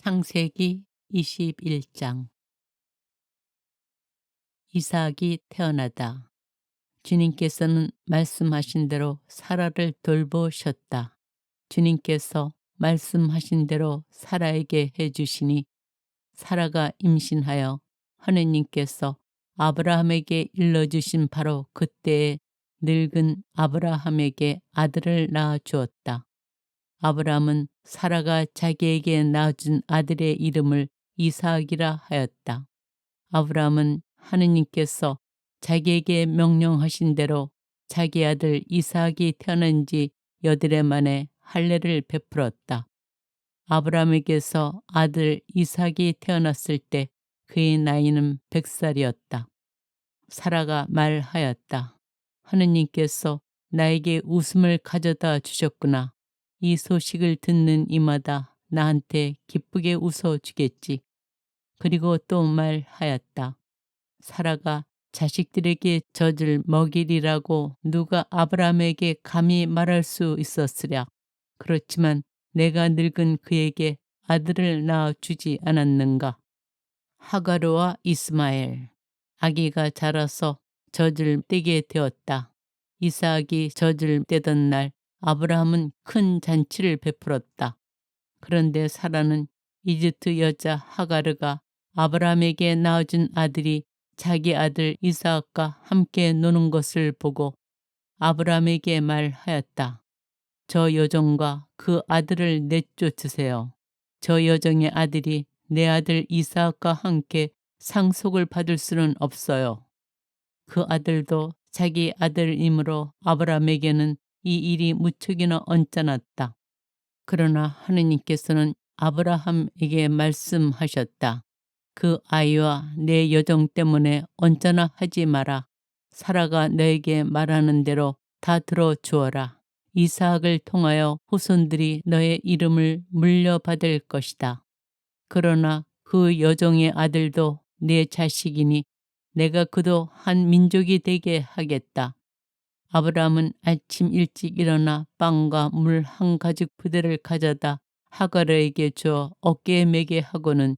창세기 21장. 이삭이 태어나다. 주님께서는 말씀하신 대로 사라를 돌보셨다. 주님께서 말씀하신 대로 사라에게 해주시니 사라가 임신하여 하느님께서 아브라함에게 일러주신 바로 그때에 늙은 아브라함에게 아들을 낳아 주었다. 아브라함은 사라가 자기에게 낳아준 아들의 이름을 이삭이라 하였다. 아브라함은 하느님께서 자기에게 명령하신 대로 자기 아들 이삭이 태어난 지 여드레 만에 할례를 베풀었다. 아브라함에게서 아들 이삭이 태어났을 때 그의 나이는 100살이었다. 사라가 말하였다. 하느님께서 나에게 웃음을 가져다 주셨구나. 이 소식을 듣는 이마다 나한테 기쁘게 웃어 주겠지. 그리고 또 말하였다. 사라가 자식들에게 젖을 먹이리라고 누가 아브라함에게 감히 말할 수 있었으랴. 그렇지만 내가 늙은 그에게 아들을 낳아 주지 않았는가. 하가르와 이스마엘. 아기가 자라서 젖을 떼게 되었다. 이삭이 젖을 떼던 날 아브라함은 큰 잔치를 베풀었다. 그런데 사라는 이집트 여자 하가르가 아브라함에게 낳아준 아들이 자기 아들 이삭과 함께 노는 것을 보고 아브라함에게 말하였다. 저 여종과 그 아들을 내쫓으세요. 저 여종의 아들이 내 아들 이삭과 함께 상속을 받을 수는 없어요. 그 아들도 자기 아들이므로 아브라함에게는 이 일이 무척이나 언짢았다. 그러나 하느님께서는 아브라함에게 말씀하셨다. 그 아이와 내 여종 때문에 언짢아 하지 마라. 사라가 너에게 말하는 대로 다 들어주어라. 이삭을 통하여 후손들이 너의 이름을 물려받을 것이다. 그러나 그 여종의 아들도 내 자식이니 내가 그도 한 민족이 되게 하겠다. 아브라함은 아침 일찍 일어나 빵과 물 한 가죽 부대를 가져다 하가르에게 주어 어깨에 매게 하고는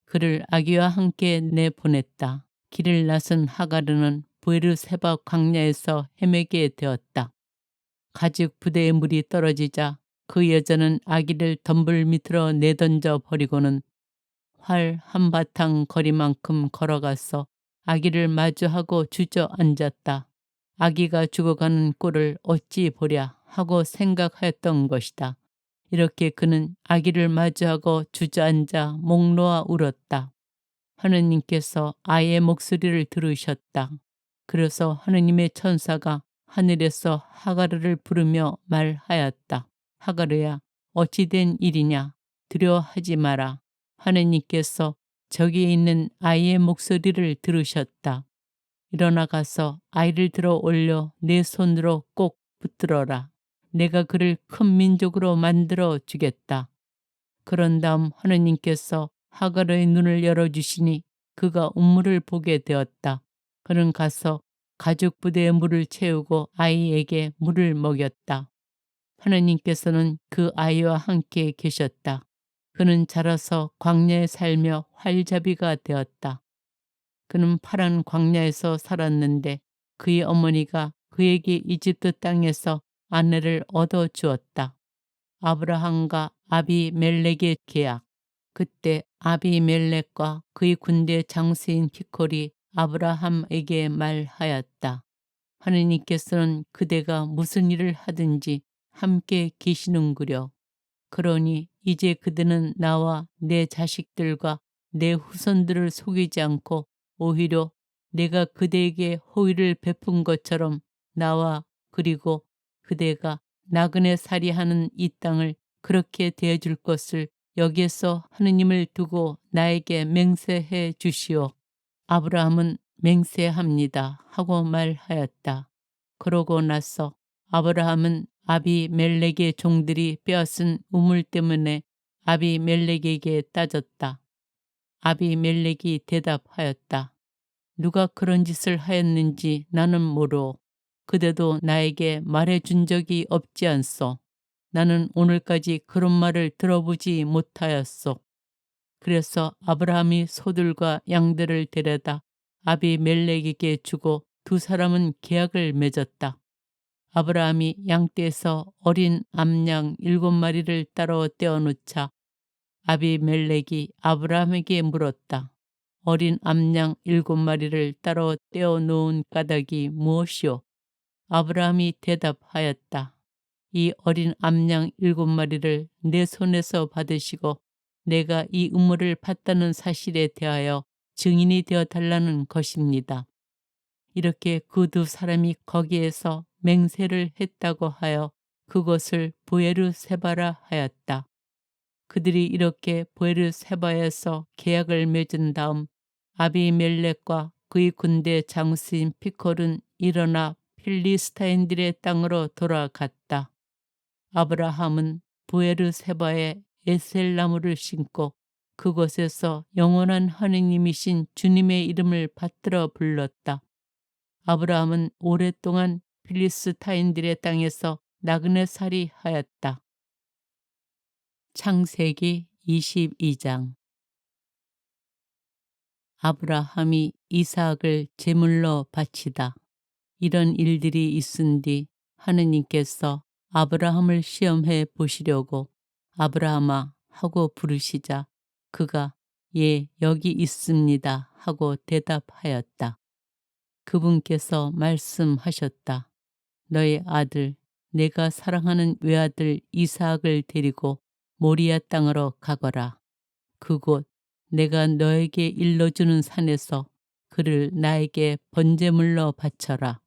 그를 아기와 함께 내보냈다. 길을 나선 하가르는 브에르세바 광야에서 헤매게 되었다. 가죽 부대에 물이 떨어지자 그 여자는 아기를 덤불 밑으로 내던져 버리고는 활 한바탕 거리만큼 걸어가서 아기를 마주하고 주저앉았다. 아기가 죽어가는 꼴을 어찌 보랴 하고 생각하였던 것이다. 이렇게 그는 아기를 마주하고 주저앉아 목 놓아 울었다. 하느님께서 아이의 목소리를 들으셨다. 그래서 하느님의 천사가 하늘에서 하가르를 부르며 말하였다. 하가르야, 어찌 된 일이냐? 두려워하지 마라. 하느님께서 저기에 있는 아이의 목소리를 들으셨다. 일어나 가서 아이를 들어 올려 내 손으로 꼭 붙들어라. 내가 그를 큰 민족으로 만들어 주겠다. 그런 다음 하느님께서 하가르의 눈을 열어주시니 그가 운물을 보게 되었다. 그는 가서 가죽 부대에 물을 채우고 아이에게 물을 먹였다. 하느님께서는 그 아이와 함께 계셨다. 그는 자라서 광야에 살며 활잡이가 되었다. 그는 파란 광야에서 살았는데 그의 어머니가 그에게 이집트 땅에서 아내를 얻어 주었다. 아브라함과 아비멜렉의 계약. 그때 아비멜렉과 그의 군대 장수인 피콜이 아브라함에게 말하였다. 하느님께서는 그대가 무슨 일을 하든지 함께 계시는구려. 그러니 이제 그대는 나와 내 자식들과 내 후손들을 속이지 않고 오히려 내가 그대에게 호의를 베푼 것처럼 나와 그리고 그대가 나그네 살이하는 이 땅을 그렇게 대해줄 것을 여기에서 하느님을 두고 나에게 맹세해 주시오. 아브라함은 맹세합니다 하고 말하였다. 그러고 나서 아브라함은 아비멜렉의 종들이 빼앗은 우물 때문에 아비멜렉에게 따졌다. 아비멜렉이 대답하였다. 누가 그런 짓을 하였는지 나는 모르오. 그대도 나에게 말해준 적이 없지 않소. 나는 오늘까지 그런 말을 들어보지 못하였소. 그래서 아브라함이 소들과 양들을 데려다 아비멜렉에게 주고 두 사람은 계약을 맺었다. 아브라함이 양떼에서 어린 암양 7마리를 따로 떼어놓자 아비멜렉이 아브라함에게 물었다. 어린 암양 7마리를 따로 떼어놓은 까닭이 무엇이오? 아브라함이 대답하였다. 이 어린 암양 7마리를 내 손에서 받으시고 내가 이 우물을 봤다는 사실에 대하여 증인이 되어 달라는 것입니다. 이렇게 그 두 사람이 거기에서 맹세를 했다고 하여 그것을 부에르세바라 하였다. 그들이 이렇게 부에르세바에서 계약을 맺은 다음 아비멜렉과 그의 군대 장수인 피콜은 일어나 필리스타인들의 땅으로 돌아갔다. 아브라함은 부에르세바에 에셀나무를 심고 그곳에서 영원한 하느님이신 주님의 이름을 받들어 불렀다. 아브라함은 오랫동안 필리스타인들의 땅에서 나그네살이 하였다. 창세기 22장. 아브라함이 이삭을 제물로 바치다. 이런 일들이 있은 뒤 하느님께서 아브라함을 시험해 보시려고 아브라함아 하고 부르시자 그가 예 여기 있습니다 하고 대답하였다. 그분께서 말씀하셨다. 너의 아들 내가 사랑하는 외아들 이삭을 데리고 모리아 땅으로 가거라. 그곳 내가 너에게 일러주는 산에서 그를 나에게 번제물로 바쳐라.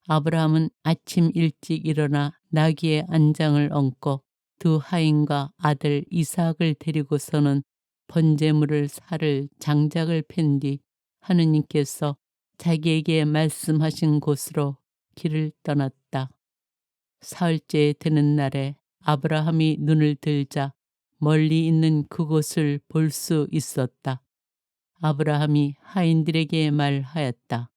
아브라함은 아침 일찍 일어나 나귀의 안장을 얹고 두 하인과 아들 이삭을 데리고서는 번제물을 살 장작을 팬 뒤 하느님께서 자기에게 말씀하신 곳으로 길을 떠났다. 사흘째 되는 날에 아브라함이 눈을 들자 멀리 있는 그곳을 볼 수 있었다. 아브라함이 하인들에게 말하였다.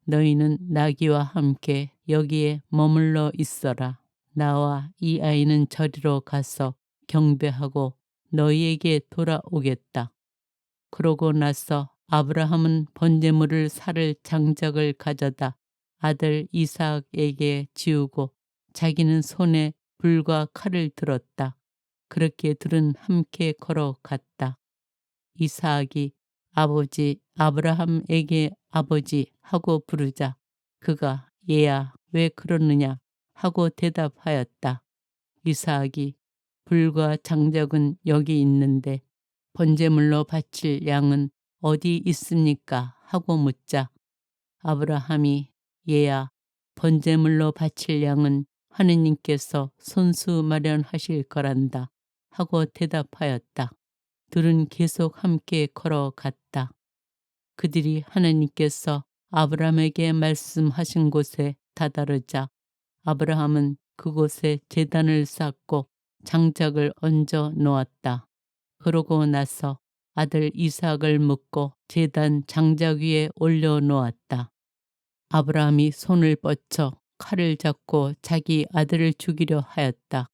너희는 나귀와 함께 여기에 머물러 있어라. 나와 이 아이는 저리로 가서 경배하고 너희에게 돌아오겠다. 그러고 나서 아브라함은 번제물을 살 장작을 가져다 아들 이삭에게 지우고 자기는 손에 불과 칼을 들었다. 그렇게 둘은 함께 걸어갔다. 이삭이 아버지 아브라함에게 아버지 하고 부르자 그가 얘야 왜 그러느냐 하고 대답하였다. 이삭이 불과 장작은 여기 있는데 번제물로 바칠 양은 어디 있습니까 하고 묻자 아브라함이 얘야 번제물로 바칠 양은 하느님께서 손수 마련하실 거란다 하고 대답하였다. 둘은 계속 함께 걸어갔다. 그들이 하느님께서 아브라함에게 말씀하신 곳에 다다르자 아브라함은 그곳에 제단을 쌓고 장작을 얹어 놓았다. 그러고 나서 아들 이삭을 묶고 제단 장작 위에 올려 놓았다. 아브라함이 손을 뻗쳐 칼을 잡고 자기 아들을 죽이려 하였다.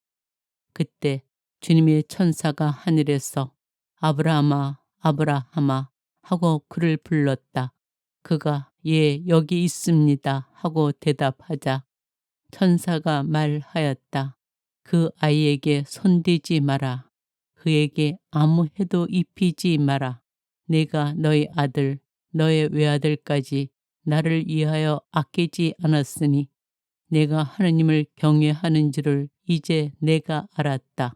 그때 주님의 천사가 하늘에서 아브라함아 아브라함아 하고 그를 불렀다. 그가 예 여기 있습니다 하고 대답하자 천사가 말하였다. 그 아이에게 손대지 마라. 그에게 아무 해도 입히지 마라. 내가 너의 아들 너의 외아들까지 나를 위하여 아끼지 않았으니 내가 하느님을 경외하는 줄을 이제 내가 알았다.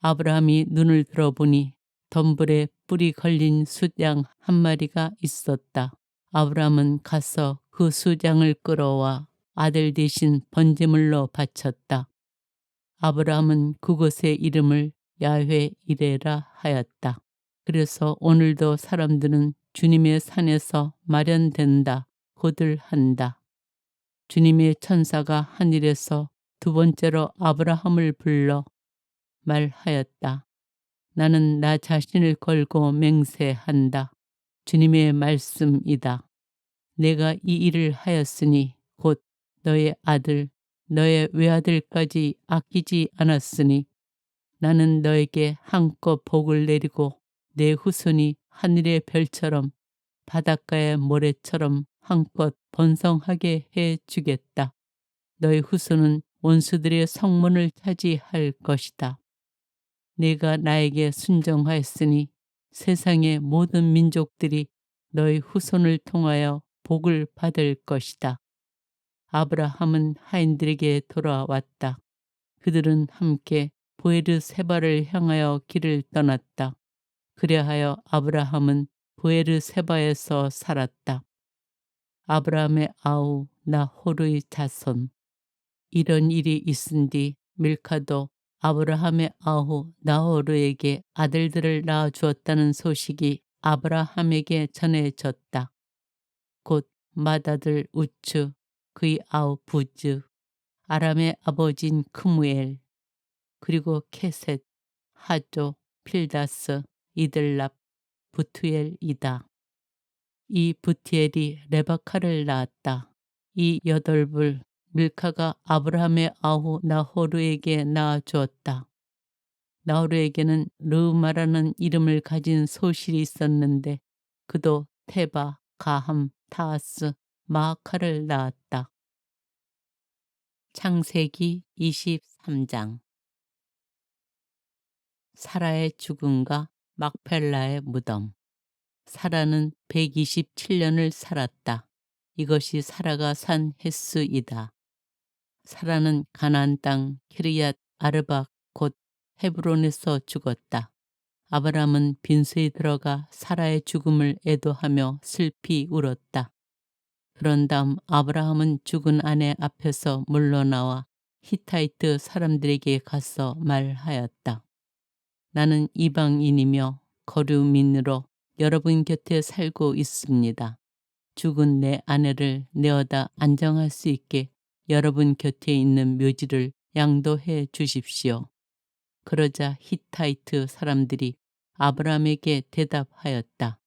아브라함이 눈을 들어보니 덤불에 뿔이 걸린 숫양 한 마리가 있었다. 아브라함은 가서 그 숫양을 끌어와 아들 대신 번제물로 바쳤다. 아브라함은 그곳의 이름을 야훼 이레라 하였다. 그래서 오늘도 사람들은 주님의 산에서 마련된다 고들 한다. 주님의 천사가 하늘에서 두 번째로 아브라함을 불러 말하였다. 나는 나 자신을 걸고 맹세한다. 주님의 말씀이다. 내가 이 일을 하였으니 곧 너의 아들 너의 외아들까지 아끼지 않았으니 나는 너에게 한껏 복을 내리고 내 후손이 하늘의 별처럼 바닷가의 모래처럼 한껏 번성하게 해 주겠다. 너희 후손은 원수들의 성문을 차지할 것이다. 네가 나에게 순종하였으니 세상의 모든 민족들이 너희 후손을 통하여 복을 받을 것이다. 아브라함은 하인들에게 돌아왔다. 그들은 함께 브에르세바를 향하여 길을 떠났다. 그리하여 아브라함은 브에르세바에서 살았다. 아브라함의 아우 나홀의 자손. 이런 일이 있은 뒤 밀카도 아브라함의 아우 나홀에게 아들들을 낳아 주었다는 소식이 아브라함에게 전해졌다. 곧 맏아들 우츠, 그의 아우 부즈, 아람의 아버지인 크무엘, 그리고 케셋, 하조, 필다스, 이들랍, 부투엘이다. 이 부티엘이 레바카를 낳았다. 이 여덟을 밀카가 아브라함의 아우 나호르에게 낳아주었다. 나호르에게는 르우마라는 이름을 가진 소실이 있었는데 그도 테바, 가함, 타하스, 마아카를 낳았다. 창세기 23장. 사라의 죽음과 막펠라의 무덤. 사라는 127년을 살았다. 이것이 사라가 산 횟수이다. 사라는 가나안 땅 키르얏 아르박 곧 헤브론에서 죽었다. 아브람은 빈소에 들어가 사라의 죽음을 애도하며 슬피 울었다. 그런 다음 아브라함은 죽은 아내 앞에서 물러나와 히타이트 사람들에게 가서 말하였다. 나는 이방인이며 거류민으로 여러분 곁에 살고 있습니다. 죽은 내 아내를 내어다 안정할 수 있게 여러분 곁에 있는 묘지를 양도해 주십시오. 그러자 히타이트 사람들이 아브라함에게 대답하였다.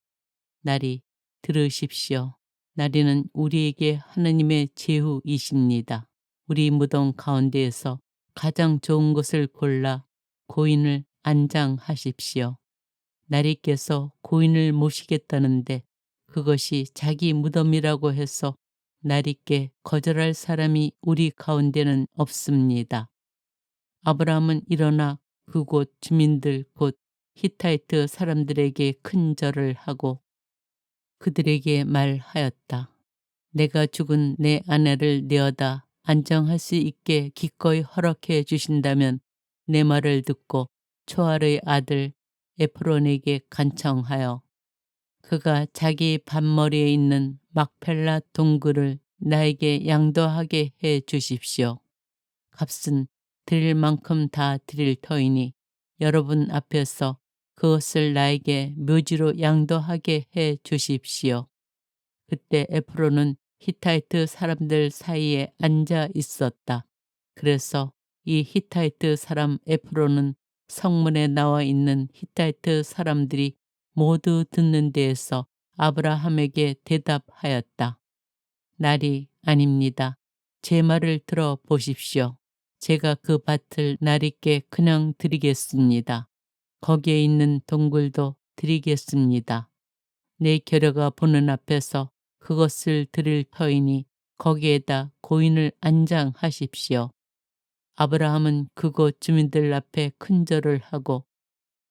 나리, 들으십시오. 나리는 우리에게 하느님의 제후이십니다. 우리 무덤 가운데에서 가장 좋은 것을 골라 고인을 안장하십시오. 나리께서 고인을 모시겠다는데 그것이 자기 무덤이라고 해서 나리께 거절할 사람이 우리 가운데는 없습니다. 아브라함은 일어나 그곳 주민들 곧 히타이트 사람들에게 큰 절을 하고 그들에게 말하였다. 내가 죽은 내 아내를 내어다 안정할 수 있게 기꺼이 허락해 주신다면 내 말을 듣고 초알의 아들 에프론에게 간청하여 그가 자기 밭머리에 있는 막펠라 동굴을 나에게 양도하게 해 주십시오. 값은 드릴 만큼 다 드릴 터이니 여러분 앞에서 그것을 나에게 묘지로 양도하게 해 주십시오. 그때 에프론은 히타이트 사람들 사이에 앉아 있었다. 그래서 이 히타이트 사람 에프론은 성문에 나와 있는 히타이트 사람들이 모두 듣는 데에서 아브라함에게 대답하였다. 날이 아닙니다. 제 말을 들어 보십시오. 제가 그 밭을 나리께 그냥 드리겠습니다. 거기에 있는 동굴도 드리겠습니다. 내 겨려가 보는 앞에서 그것을 드릴 터이니 거기에다 고인을 안장하십시오. 아브라함은 그곳 주민들 앞에 큰 절을 하고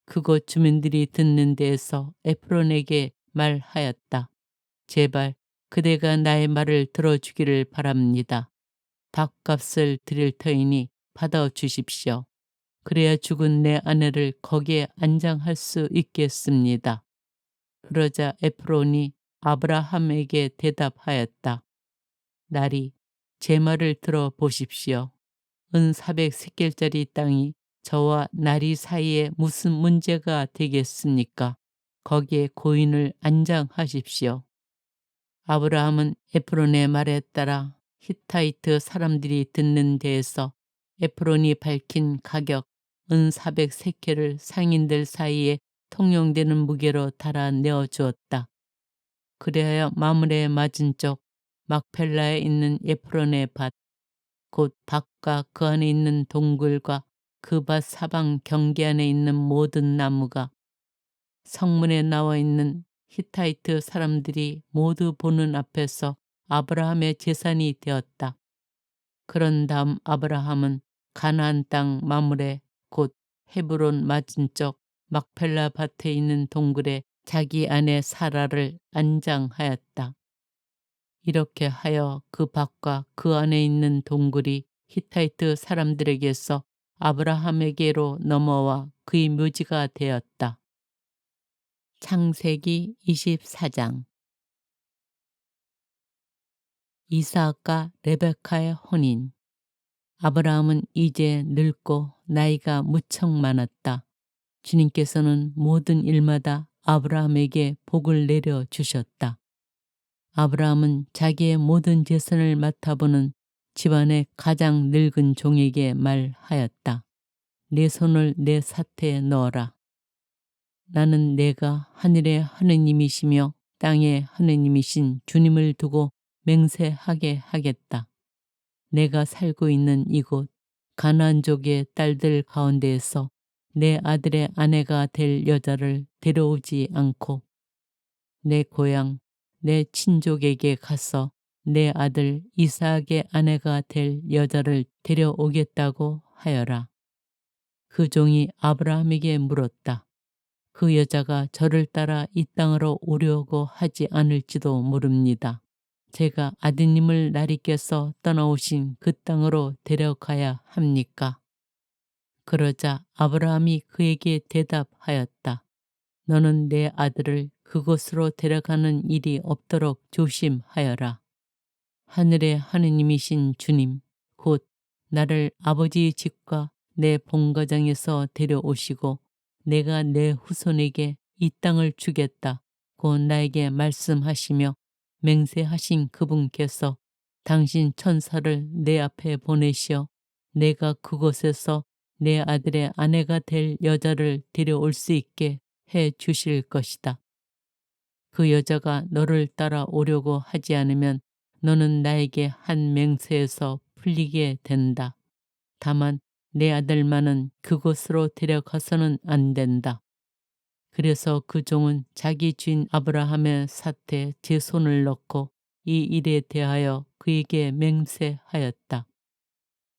그곳 주민들이 듣는 데에서 에프론에게 말하였다. 제발 그대가 나의 말을 들어주기를 바랍니다. 밥값을 드릴 터이니 받아주십시오. 그래야 죽은 내 아내를 거기에 안장할 수 있겠습니다. 그러자 에프론이 아브라함에게 대답하였다. 나리, 제 말을 들어 보십시오. 은 400세겔짜리 땅이 저와 나리 사이에 무슨 문제가 되겠습니까? 거기에 고인을 안장하십시오. 아브라함은 에프론의 말에 따라 히타이트 사람들이 듣는 데에서 에프론이 밝힌 가격 은 400세켈을 상인들 사이에 통용되는 무게로 달아내어 주었다. 그리하여 마물에 맞은 쪽 막펠라에 있는 에프론의 밭, 곧 밭과 그 안에 있는 동굴과 그 밭 사방 경계 안에 있는 모든 나무가 성문에 나와 있는 히타이트 사람들이 모두 보는 앞에서 아브라함의 제산이 되었다. 그런 다음 아브라함은 가나안 땅 마므레 곧 헤브론 맞은쪽 막펠라 밭에 있는 동굴에 자기 아내 사라를 안장하였다. 이렇게 하여 그 밭과 그 안에 있는 동굴이 히타이트 사람들에게서 아브라함에게로 넘어와 그의 묘지가 되었다. 창세기 24장. 이삭과 레베카의 혼인. 아브라함은 이제 늙고 나이가 무척 많았다. 주님께서는 모든 일마다 아브라함에게 복을 내려 주셨다. 아브라함은 자기의 모든 재산을 맡아보는 집안의 가장 늙은 종에게 말하였다. 내 손을 내 사태에 넣어라. 나는 내가 하늘의 하느님이시며 땅의 하느님이신 주님을 두고 맹세하게 하겠다. 내가 살고 있는 이곳 가나안족의 딸들 가운데에서 내 아들의 아내가 될 여자를 데려오지 않고 내 고향 내 친족에게 가서 내 아들 이삭의 아내가 될 여자를 데려오겠다고 하여라. 그 종이 아브라함에게 물었다. 그 여자가 저를 따라 이 땅으로 오려고 하지 않을지도 모릅니다. 제가 아드님을 나리께서 떠나오신 그 땅으로 데려가야 합니까? 그러자 아브라함이 그에게 대답하였다. 너는 내 아들을 그곳으로 데려가는 일이 없도록 조심하여라. 하늘의 하느님이신 주님, 곧 나를 아버지 집과 내 본가장에서 데려오시고 내가 내 후손에게 이 땅을 주겠다. 곧 나에게 말씀하시며 맹세하신 그분께서 당신 천사를 내 앞에 보내시어 내가 그곳에서 내 아들의 아내가 될 여자를 데려올 수 있게 해 주실 것이다. 그 여자가 너를 따라오려고 하지 않으면 너는 나에게 한 맹세에서 풀리게 된다. 다만 내 아들만은 그곳으로 데려가서는 안 된다. 그래서 그 종은 자기 주인 아브라함의 삿에 제 손을 넣고 이 일에 대하여 그에게 맹세하였다.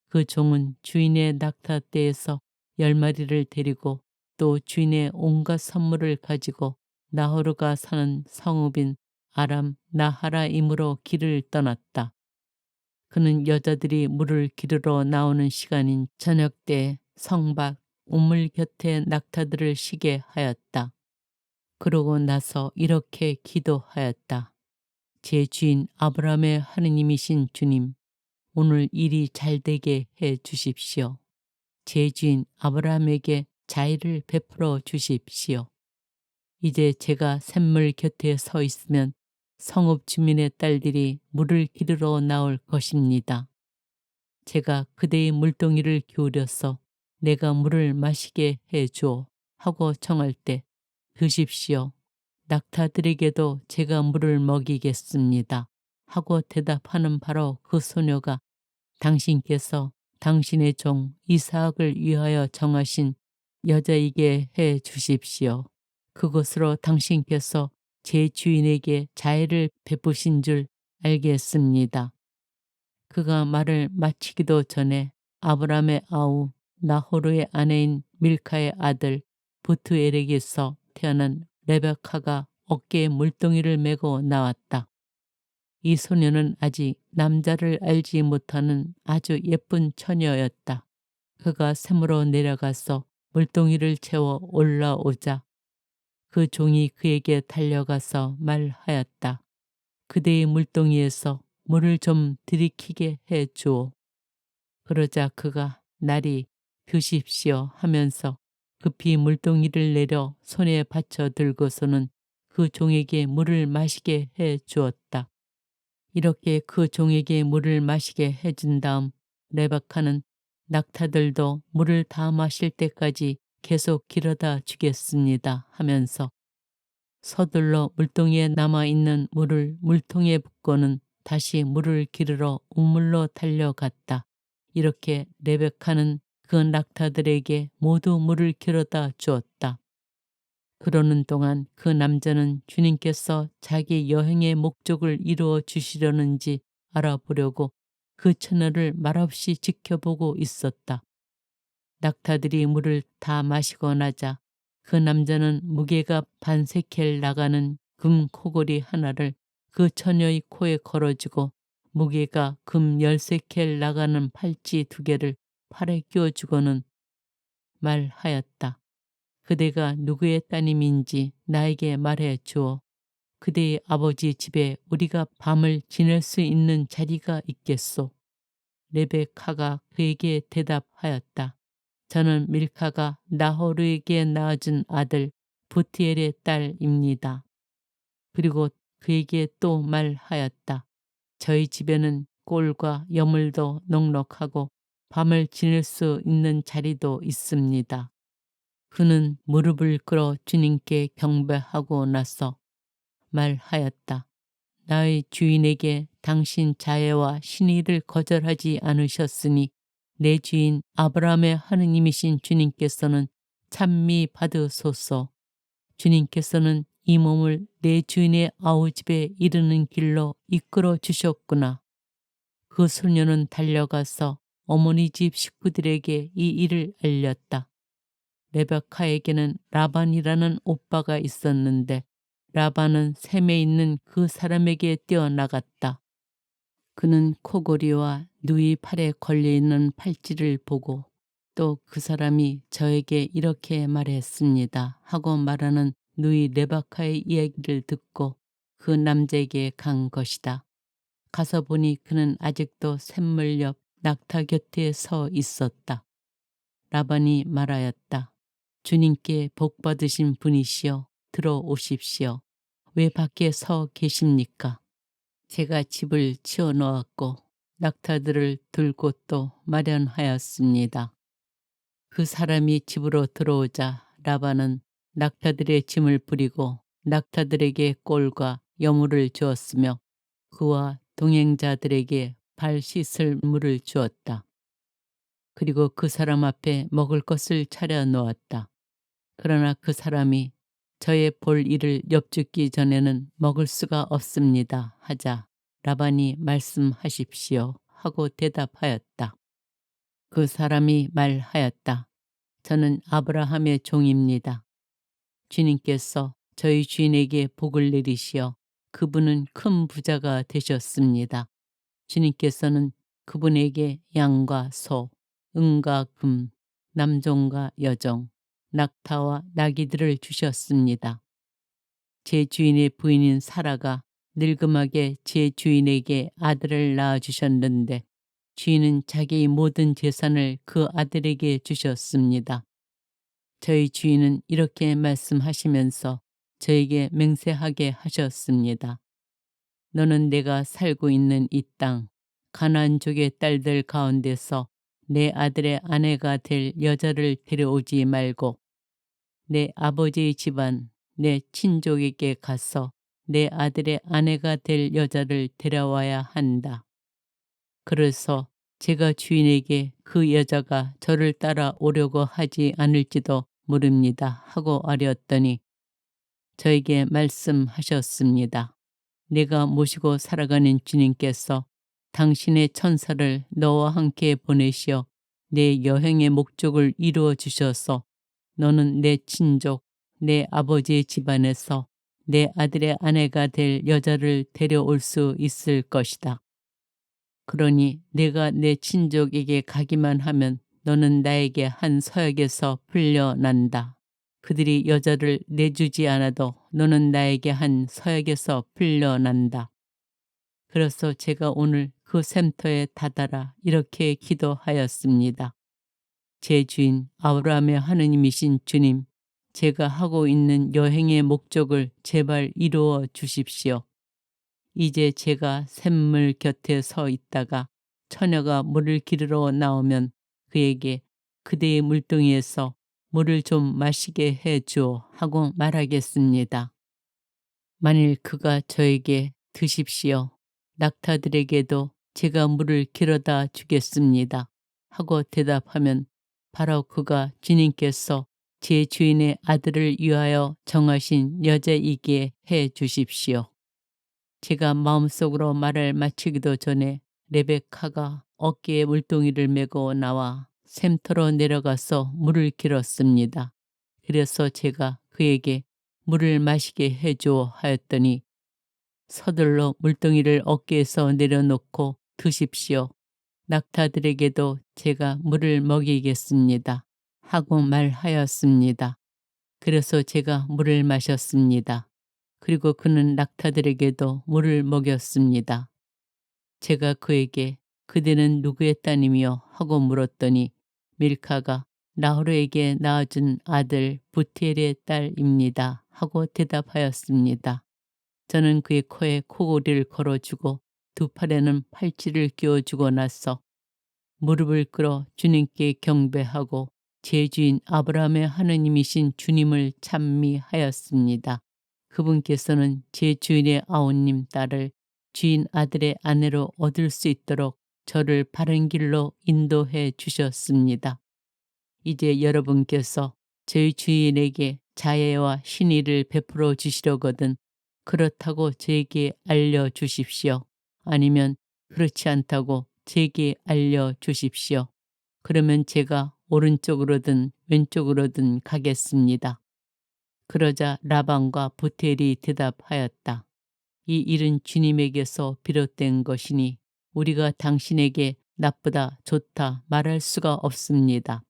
그 종은 주인의 낙타떼에서 10마리를 데리고 또 주인의 온갖 선물을 가지고 나호르가 사는 성읍인 아람 나하라임으로 길을 떠났다. 그는 여자들이 물을 기르러 나오는 시간인 저녁 때 성밖 우물 곁에 낙타들을 쉬게 하였다. 그러고 나서 이렇게 기도하였다. 제 주인 아브라함의 하느님이신 주님, 오늘 일이 잘되게 해 주십시오. 제 주인 아브라함에게 자의를 베풀어 주십시오. 이제 제가 샘물 곁에 서 있으면 성읍 주민의 딸들이 물을 기르러 나올 것입니다. 제가 그대의 물동이를 기울여서 내가 물을 마시게 해 주오 하고 청할 때 드십시오. 낙타들에게도 제가 물을 먹이겠습니다. 하고 대답하는 바로 그 소녀가 당신께서 당신의 종 이삭을 위하여 정하신 여자이게 해 주십시오. 그것으로 당신께서 제 주인에게 자애를 베푸신 줄 알겠습니다. 그가 말을 마치기도 전에 아브람의 아우 나호르의 아내인 밀카의 아들 부투엘에게서 태어난 레베카가 어깨에 물동이를 메고 나왔다. 이 소녀는 아직 남자를 알지 못하는 아주 예쁜 처녀였다. 그가 샘으로 내려가서 물동이를 채워 올라오자 그 종이 그에게 달려가서 말하였다. 그대의 물동이에서 물을 좀 들이키게 해 주오. 그러자 그가 날이 드십시오 하면서 급히 물동이를 내려 손에 받쳐 들고서는 그 종에게 물을 마시게 해 주었다. 이렇게 그 종에게 물을 마시게 해준 다음 레베카는 낙타들도 물을 다 마실 때까지 계속 길어다 주겠습니다 하면서 서둘러 물동이에 남아있는 물을 물통에 붓고는 다시 물을 기르러 우물로 달려갔다. 이렇게 레베카는 그 낙타들에게 모두 물을 길어다 주었다. 그러는 동안 그 남자는 주님께서 자기 여행의 목적을 이루어 주시려는지 알아보려고 그 처녀를 말없이 지켜보고 있었다. 낙타들이 물을 다 마시고 나자 그 남자는 무게가 반세켈 나가는 금 코골이 하나를 그 처녀의 코에 걸어주고 무게가 금 10세켈 나가는 팔찌 2개를 팔에 끼워주고는 말하였다. 그대가 누구의 따님인지 나에게 말해 주어. 그대의 아버지 집에 우리가 밤을 지낼 수 있는 자리가 있겠소. 레베카가 그에게 대답하였다. 저는 밀카가 나호르에게 낳아준 아들 부티엘의 딸입니다. 그리고 그에게 또 말하였다. 저희 집에는 꼴과 여물도 넉넉하고 밤을 지낼 수 있는 자리도 있습니다. 그는 무릎을 꿇어 주님께 경배하고 나서 말하였다. 나의 주인에게 당신 자애와 신의를 거절하지 않으셨으니 내 주인 아브라함의 하느님이신 주님께서는 찬미 받으소서. 주님께서는 이 몸을 내 주인의 아우집에 이르는 길로 이끌어 주셨구나. 그 소녀는 달려가서 어머니 집 식구들에게 이 일을 알렸다. 레베카에게는 라반이라는 오빠가 있었는데 라반은 샘에 있는 그 사람에게 뛰어나갔다. 그는 코골이와 누이 팔에 걸려있는 팔찌를 보고 또 그 사람이 저에게 이렇게 말했습니다 하고 말하는 누이 레베카의 이야기를 듣고 그 남자에게 간 것이다. 가서 보니 그는 아직도 샘물 옆 낙타 곁에 서 있었다. 라반이 말하였다. 주님께 복 받으신 분이시여 들어오십시오. 왜 밖에 서 계십니까? 제가 집을 치워 놓았고 낙타들을 둘 곳도 마련하였습니다. 그 사람이 집으로 들어오자 라반은 낙타들의 짐을 부리고 낙타들에게 꼴과 여물을 주었으며 그와 동행자들에게 발 씻을 물을 주었다. 그리고 그 사람 앞에 먹을 것을 차려 놓았다. 그러나 그 사람이 저의 볼 일을 엿듣기 전에는 먹을 수가 없습니다 하자 라반이 말씀하십시오 하고 대답하였다. 그 사람이 말하였다. 저는 아브라함의 종입니다. 주님께서 저희 주인에게 복을 내리시어 그분은 큰 부자가 되셨습니다. 주님께서는 그분에게 양과 소, 은과 금, 남종과 여종, 낙타와 나귀들을 주셨습니다. 제 주인의 부인인 사라가 늙음하게 제 주인에게 아들을 낳아주셨는데 주인은 자기의 모든 재산을 그 아들에게 주셨습니다. 저희 주인은 이렇게 말씀하시면서 저에게 맹세하게 하셨습니다. 너는 내가 살고 있는 이 땅, 가나안족의 딸들 가운데서 내 아들의 아내가 될 여자를 데려오지 말고 내 아버지의 집안, 내 친족에게 가서 내 아들의 아내가 될 여자를 데려와야 한다. 그래서 제가 주인에게 그 여자가 저를 따라 오려고 하지 않을지도 모릅니다 하고 아뢰었더니 저에게 말씀하셨습니다. 내가 모시고 살아가는 주님께서 당신의 천사를 너와 함께 보내시어 내 여행의 목적을 이루어 주셔서 너는 내 친족, 내 아버지의 집안에서 내 아들의 아내가 될 여자를 데려올 수 있을 것이다. 그러니 내가 내 친족에게 가기만 하면 너는 나에게 한 서약에서 풀려난다. 그들이 여자를 내주지 않아도 너는 나에게 한 서약에서 풀려난다. 그래서 제가 오늘 그 샘터에 다다라 이렇게 기도하였습니다. 제 주인 아브라함의 하느님이신 주님, 제가 하고 있는 여행의 목적을 제발 이루어 주십시오. 이제 제가 샘물 곁에 서 있다가 처녀가 물을 기르러 나오면 그에게 그대의 물동이에서 물을 좀 마시게 해 주오 하고 말하겠습니다. 만일 그가 저에게 드십시오. 낙타들에게도 제가 물을 길어다 주겠습니다 하고 대답하면 바로 그가 주님께서 제 주인의 아들을 위하여 정하신 여자이게 해 주십시오. 제가 마음속으로 말을 마치기도 전에 레베카가 어깨에 물동이를 메고 나와 샘터로 내려가서 물을 길었습니다. 그래서 제가 그에게 물을 마시게 해줘 하였더니 서둘러 물동이를 어깨에서 내려놓고 드십시오. 낙타들에게도 제가 물을 먹이겠습니다. 하고 말하였습니다. 그래서 제가 물을 마셨습니다. 그리고 그는 낙타들에게도 물을 먹였습니다. 제가 그에게 그대는 누구의 따님이요? 하고 물었더니 밀카가 나호르에게 낳아준 아들 부티엘의 딸입니다. 하고 대답하였습니다. 저는 그의 코에 코골이를 걸어주고 두 팔에는 팔찌를 끼워주고 나서 무릎을 꿇어 주님께 경배하고 제 주인 아브라함의 하느님이신 주님을 찬미하였습니다. 그분께서는 제 주인의 아우님 딸을 주인 아들의 아내로 얻을 수 있도록 저를 바른 길로 인도해 주셨습니다. 이제 여러분께서 저희 주인에게 자애와 신의를 베풀어 주시려거든 그렇다고 제게 알려주십시오. 아니면 그렇지 않다고 제게 알려주십시오. 그러면 제가 오른쪽으로든 왼쪽으로든 가겠습니다. 그러자 라반과 부텔이 대답하였다. 이 일은 주님에게서 비롯된 것이니 우리가 당신에게 나쁘다 좋다 말할 수가 없습니다.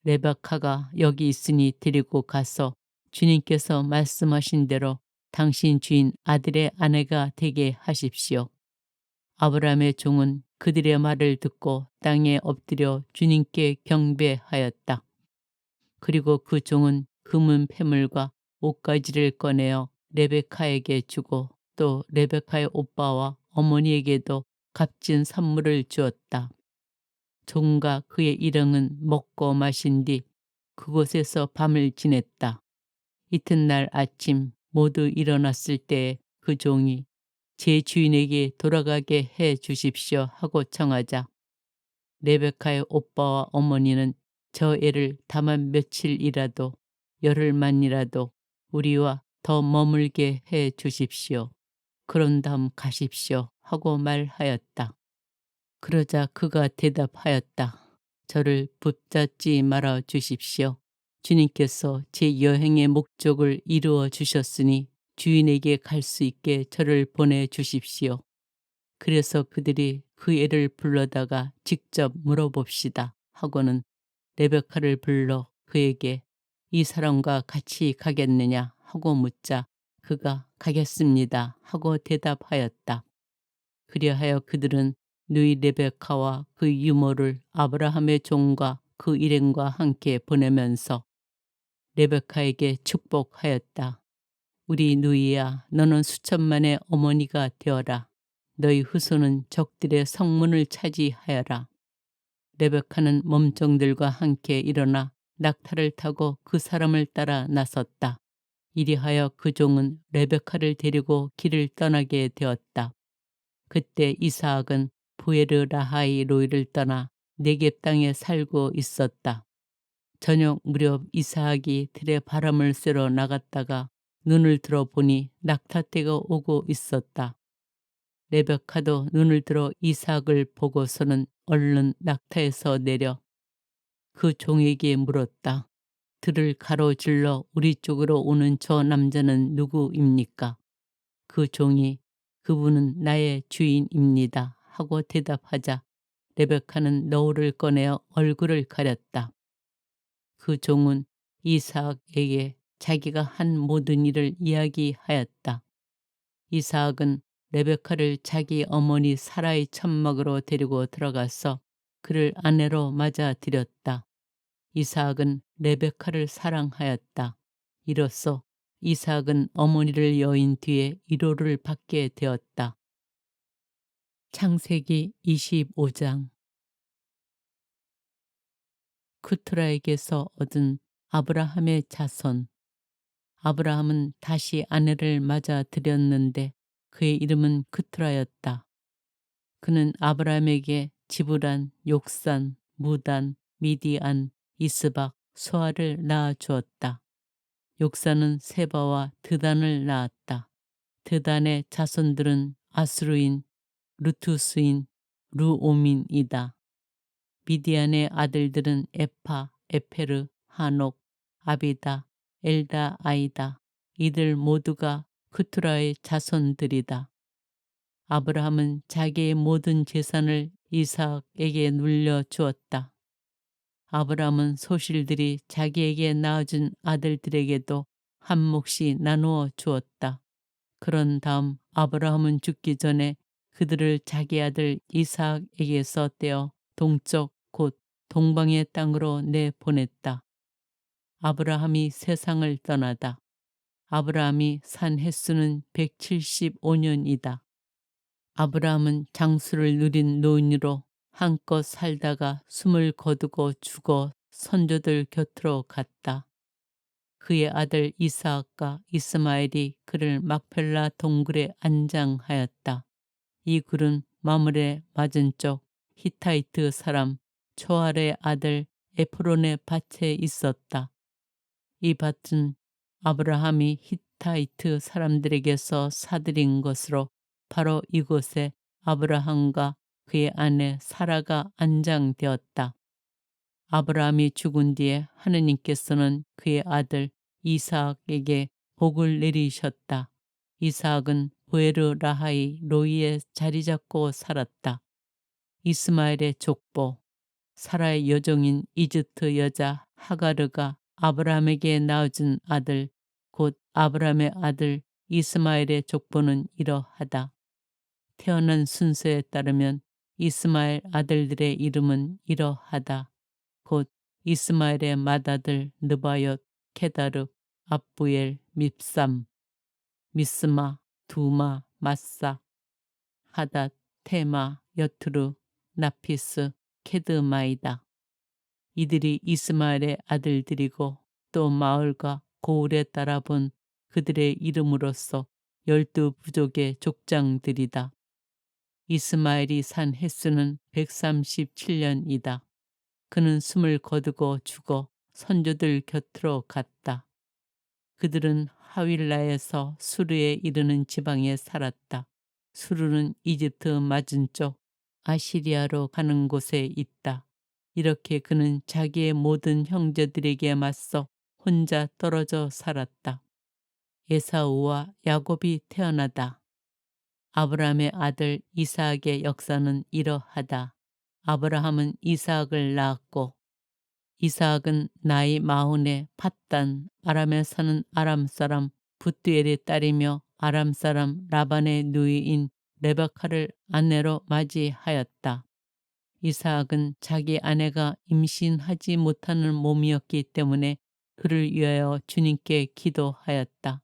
레베카가 여기 있으니 데리고 가서 주님께서 말씀하신 대로 당신 주인 아들의 아내가 되게 하십시오. 아브라함의 종은 그들의 말을 듣고 땅에 엎드려 주님께 경배하였다. 그리고 그 종은 금은 패물과 옷가지를 꺼내어 레베카에게 주고 또 레베카의 오빠와 어머니에게도 값진 선물을 주었다. 종과 그의 일행은 먹고 마신 뒤 그곳에서 밤을 지냈다. 이튿날 아침 모두 일어났을 때 그 종이 제 주인에게 돌아가게 해 주십시오 하고 청하자 레베카의 오빠와 어머니는 저 애를 다만 며칠이라도 열흘만이라도 우리와 더 머물게 해 주십시오. 그런 다음 가십시오 하고 말하였다. 그러자 그가 대답하였다. 저를 붙잡지 말아 주십시오. 주님께서 제 여행의 목적을 이루어 주셨으니 주인에게 갈 수 있게 저를 보내주십시오. 그래서 그들이 그 애를 불러다가 직접 물어봅시다 하고는 레베카를 불러 그에게 이 사람과 같이 가겠느냐 하고 묻자 그가 가겠습니다 하고 대답하였다. 그리하여 그들은 누이 레베카와 그 유모를 아브라함의 종과 그 일행과 함께 보내면서 레베카에게 축복하였다. 우리 누이야 너는 수천만의 어머니가 되어라. 너희 후손은 적들의 성문을 차지하여라. 레베카는 몸종들과 함께 일어나 낙타를 타고 그 사람을 따라 나섰다. 이리하여 그 종은 레베카를 데리고 길을 떠나게 되었다. 그때 이삭은 부에르 라하이 로이를 떠나 네겝 땅에 살고 있었다. 저녁 무렵 이삭이 들에 바람을 쐬러 나갔다가 눈을 들어보니 낙타떼가 오고 있었다. 레베카도 눈을 들어 이삭을 보고서는 얼른 낙타에서 내려 그 종에게 물었다. 들을 가로질러 우리 쪽으로 오는 저 남자는 누구입니까? 그 종이 그분은 나의 주인입니다 하고 대답하자 레베카는 너울을 꺼내어 얼굴을 가렸다. 그 종은 이삭에게 자기가 한 모든 일을 이야기하였다. 이삭은 레베카를 자기 어머니 사라의 천막으로 데리고 들어가서 그를 아내로 맞아들였다. 이삭은 레베카를 사랑하였다. 이로써 이삭은 어머니를 여인 뒤에 위로를 받게 되었다. 창세기 25장 크투라에게서 얻은 아브라함의 자손. 아브라함은 다시 아내를 맞아들였는데 그의 이름은 크투라였다. 그는 아브라함에게 지브란, 욕산, 무단, 미디안, 이스박, 수아를 낳아 주었다. 욕사는 세바와 드단을 낳았다. 드단의 자손들은 아스루인, 루투스인, 루오민이다. 미디안의 아들들은 에파, 에페르, 하녹, 아비다, 엘다, 아이다. 이들 모두가 그투라의 자손들이다. 아브라함은 자기의 모든 재산을 이삭에게 눌려 주었다. 아브라함은 소실들이 자기에게 낳아준 아들들에게도 한 몫이 나누어 주었다. 그런 다음 아브라함은 죽기 전에 그들을 자기 아들 이삭에게서 떼어 동쪽 곧 동방의 땅으로 내보냈다. 아브라함이 세상을 떠나다. 아브라함이 산 횟수는 175년이다. 아브라함은 장수를 누린 노인으로 한껏 살다가 숨을 거두고 죽어 선조들 곁으로 갔다. 그의 아들 이삭과 이스마엘이 그를 막펠라 동굴에 안장하였다. 이 굴은 마물의 맞은쪽 히타이트 사람 초알의 아들 에프론의 밭에 있었다. 이 밭은 아브라함이 히타이트 사람들에게서 사들인 것으로 바로 이곳에 아브라함과 그의 아내 사라가 안장되었다. 아브라함이 죽은 뒤에 하느님께서는 그의 아들 이삭에게 복을 내리셨다. 이삭은 부에르 라하이 로이에 자리 잡고 살았다. 이스마엘의 족보 사라의 여종인 이집트 여자 하가르가 아브라함에게 낳아준 아들 곧 아브라함의 아들 이스마엘의 족보는 이러하다. 태어난 순서에 따르면 이스마엘 아들들의 이름은 이러하다. 곧 이스마엘의 맏아들 느바옅, 케다르, 압부엘, 밉삼, 미스마, 두마, 마사, 하닷, 테마, 여트루, 나피스, 케드마이다. 이들이 이스마엘의 아들들이고 또 마을과 고을에 따라 본 그들의 이름으로서 12부족의 족장들이다. 이스마엘이 산 횟수는 137년이다. 그는 숨을 거두고 죽어 선조들 곁으로 갔다. 그들은 하윌라에서 수르에 이르는 지방에 살았다. 수르는 이집트 맞은쪽 아시리아로 가는 곳에 있다. 이렇게 그는 자기의 모든 형제들에게 맞서 혼자 떨어져 살았다. 에사우와 야곱이 태어나다. 아브라함의 아들 이삭의 역사는 이러하다. 아브라함은 이삭을 낳았고 이삭은 나이 40에 팟단 아람에 사는 아람 사람 붓두엘의 딸이며 아람 사람 라반의 누이인 레베카를 아내로 맞이하였다. 이삭은 자기 아내가 임신하지 못하는 몸이었기 때문에 그를 위하여 주님께 기도하였다.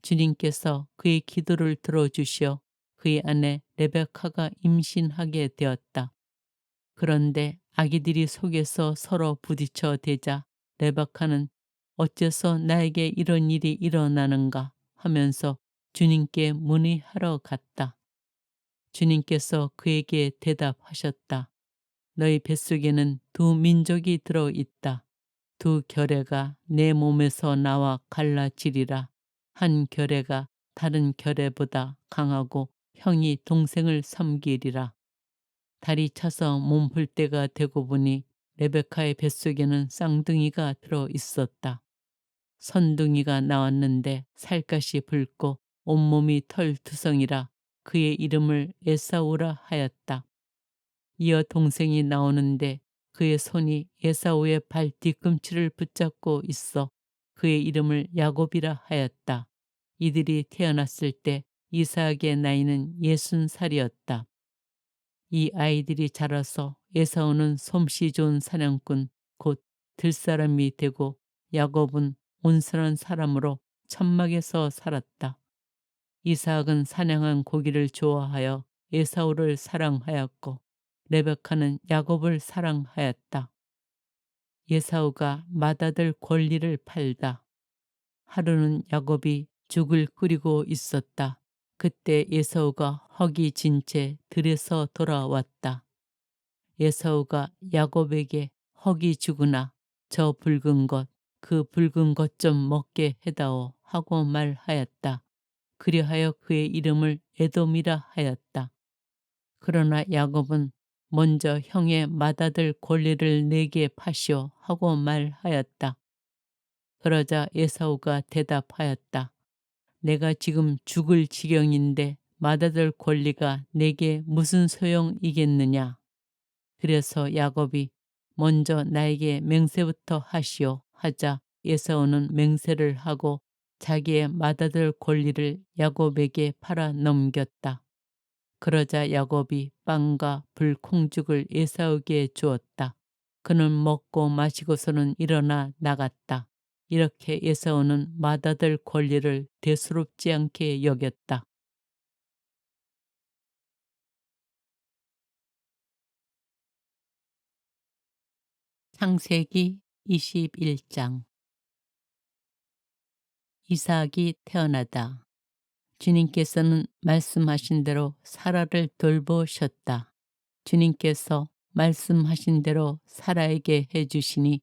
주님께서 그의 기도를 들어주시어 그의 아내 레베카가 임신하게 되었다. 그런데 아기들이 속에서 서로 부딪혀 대자 레베카는 어째서 나에게 이런 일이 일어나는가 하면서 주님께 문의하러 갔다. 주님께서 그에게 대답하셨다. 너희 뱃속에는 두 민족이 들어있다. 두 결애가 내 몸에서 나와 갈라지리라. 한 결애가 다른 결애보다 강하고 형이 동생을 섬기리라. 달이 차서 몸풀 때가 되고 보니 레베카의 뱃속에는 쌍둥이가 들어 있었다. 선둥이가 나왔는데 살갗이 붉고 온몸이 털투성이라 그의 이름을 에사우라 하였다. 이어 동생이 나오는데 그의 손이 에사우의 발 뒤꿈치를 붙잡고 있어 그의 이름을 야곱이라 하였다. 이들이 태어났을 때 이삭의 나이는 60살이었다. 이 아이들이 자라서 에사우는 솜씨 좋은 사냥꾼 곧 들사람이 되고 야곱은 온순한 사람으로 천막에서 살았다. 이삭은 사냥한 고기를 좋아하여 에사우를 사랑하였고 레베카는 야곱을 사랑하였다. 에사우가 맏아들 권리를 팔다. 하루는 야곱이 죽을 끓이고 있었다. 그때 에사우가 헉이 진 채 들에서 돌아왔다. 에사우가 야곱에게 헉이 죽으나 저 붉은 것, 그 붉은 것 좀 먹게 해다오 하고 말하였다. 그리하여 그의 이름을 에돔이라 하였다. 그러나 야곱은 먼저 형의 맏아들 골리를 내게 파시오 하고 말하였다. 그러자 에사우가 대답하였다. 내가 지금 죽을 지경인데 맏아들 골리가 내게 무슨 소용이겠느냐. 그래서 야곱이 먼저 나에게 맹세부터 하시오 하자 에사우는 맹세를 하고 자기의 맏아들 골리를 야곱에게 팔아 넘겼다. 그러자 야곱이 빵과 불콩죽을 에사우에게 주었다. 그는 먹고 마시고서는 일어나 나갔다. 이렇게 에사우는 맏아들 골리를 대수롭지 않게 여겼다. 창세기 21장. 이삭이 태어나다. 주님께서는 말씀하신 대로 사라를 돌보셨다. 주님께서 말씀하신 대로 사라에게 해주시니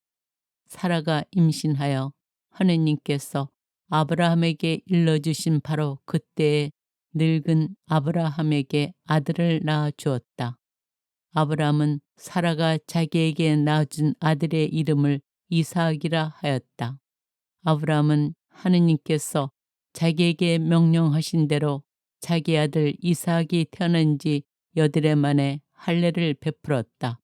사라가 임신하여 하느님께서 아브라함에게 일러주신 바로 그때에 늙은 아브라함에게 아들을 낳아 주었다. 아브라함은 사라가 자기에게 낳아준 아들의 이름을 이삭이라 하였다. 아브라함은 하느님께서 자기에게 명령하신 대로 자기 아들 이삭이 태어난 지 여드레 만에 할례를 베풀었다.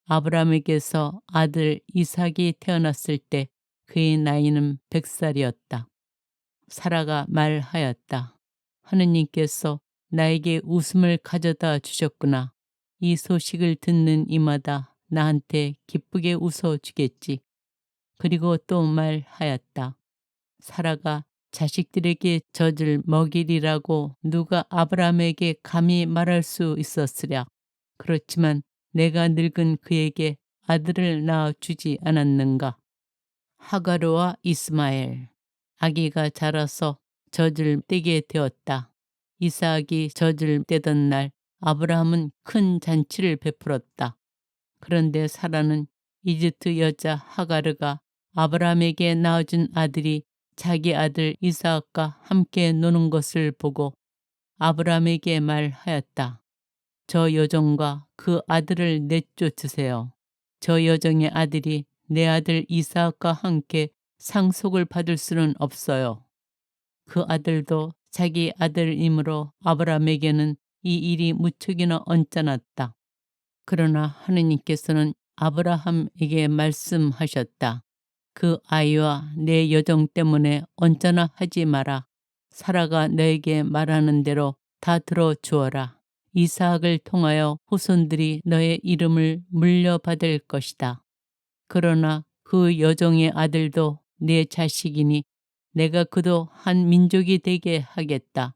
아브라함에게서 아들 이삭이 태어났을 때 그의 나이는 100살이었다. 사라가 말하였다. 하느님께서 나에게 웃음을 가져다 주셨구나. 이 소식을 듣는 이마다 나한테 기쁘게 웃어주겠지. 그리고 또 말하였다. 사라가 자식들에게 젖을 먹이리라고 누가 아브라함에게 감히 말할 수 있었으랴. 그렇지만 내가 늙은 그에게 아들을 낳아 주지 않았는가. 하가르와 이스마엘. 아기가 자라서 젖을 떼게 되었다. 이삭이 젖을 떼던 날 아브라함은 큰 잔치를 베풀었다. 그런데 사라는 이집트 여자 하가르가 아브라함에게 낳아준 아들이 자기 아들 이삭과 함께 노는 것을 보고 아브라함에게 말하였다. 저 여종과 그 아들을 내쫓으세요. 저 여종의 아들이 내 아들 이삭과 함께 상속을 받을 수는 없어요. 그 아들도 자기 아들이므로 아브라함에게는 이 일이 무척이나 언짢았다. 그러나 하느님께서는 아브라함에게 말씀하셨다. 그 아이와 내 여종 때문에 언짢아 하지 마라. 사라가 너에게 말하는 대로 다 들어주어라. 이삭을 통하여 후손들이 너의 이름을 물려받을 것이다. 그러나 그 여종의 아들도 내 자식이니 내가 그도 한 민족이 되게 하겠다.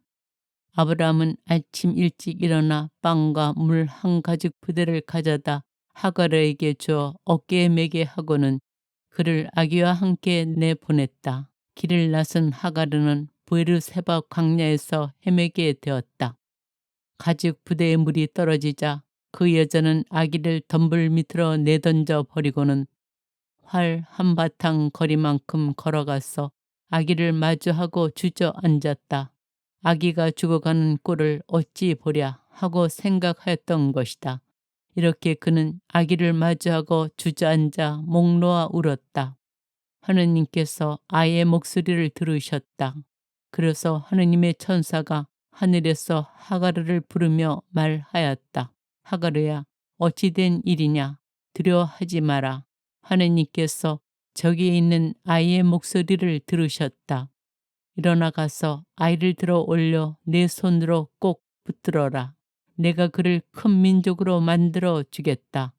아브라함은 아침 일찍 일어나 빵과 물 한 가죽 부대를 가져다 하가르에게 주어 어깨에 매게 하고는 그를 아기와 함께 내보냈다. 길을 나선 하가르는 브에르세바 광야에서 헤매게 되었다. 가죽 부대에 물이 떨어지자 그 여자는 아기를 덤불 밑으로 내던져 버리고는 활 한바탕 거리만큼 걸어가서 아기를 마주하고 주저앉았다. 아기가 죽어가는 꼴을 어찌 보랴 하고 생각하였던 것이다. 이렇게 그는 아기를 마주하고 주저앉아 목 놓아 울었다. 하느님께서 아이의 목소리를 들으셨다. 그래서 하느님의 천사가 하늘에서 하가르를 부르며 말하였다. 하가르야, 어찌 된 일이냐? 두려워하지 마라. 하느님께서 저기에 있는 아이의 목소리를 들으셨다. 일어나 가서 아이를 들어 올려 내 손으로 꼭 붙들어라. 내가 그를 큰 민족으로 만들어 주겠다.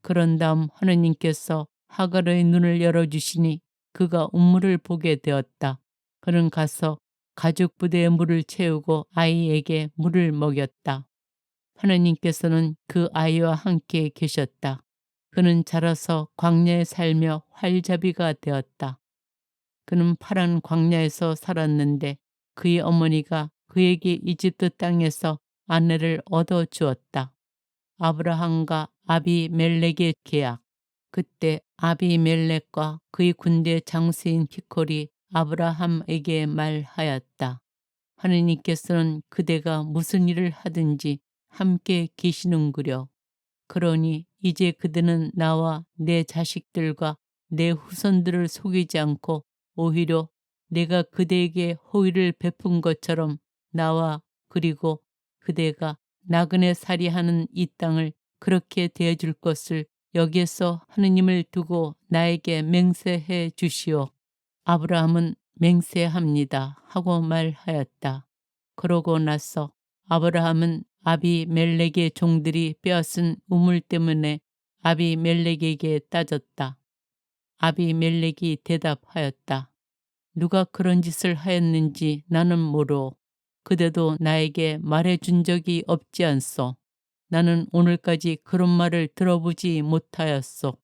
그런 다음 하느님께서 하가르의 눈을 열어주시니 그가 운물을 보게 되었다. 그는 가서 가죽 부대에 물을 채우고 아이에게 물을 먹였다. 하느님께서는 그 아이와 함께 계셨다. 그는 자라서 광야에 살며 활잡이가 되었다. 그는 파란 광야에서 살았는데 그의 어머니가 그에게 이집트 땅에서 아내를 얻어 주었다. 아브라함과 아비멜렉의 계약. 그때 아비멜렉과 그의 군대 장수인 피콜이 아브라함에게 말하였다. 하느님께서는 그대가 무슨 일을 하든지 함께 계시는구려. 그러니 이제 그대는 나와 내 자식들과 내 후손들을 속이지 않고 오히려 내가 그대에게 호의를 베푼 것처럼 나와 그리고 그대가 나그네 살이하는 이 땅을 그렇게 대해줄 것을 여기에서 하느님을 두고 나에게 맹세해 주시오. 아브라함은 맹세합니다 하고 말하였다. 그러고 나서 아브라함은 아비멜렉의 종들이 빼앗은 우물 때문에 아비멜렉에게 따졌다. 아비멜렉이 대답하였다. 누가 그런 짓을 하였는지 나는 모르오. 그대도 나에게 말해준 적이 없지 않소. 나는 오늘까지 그런 말을 들어보지 못하였소.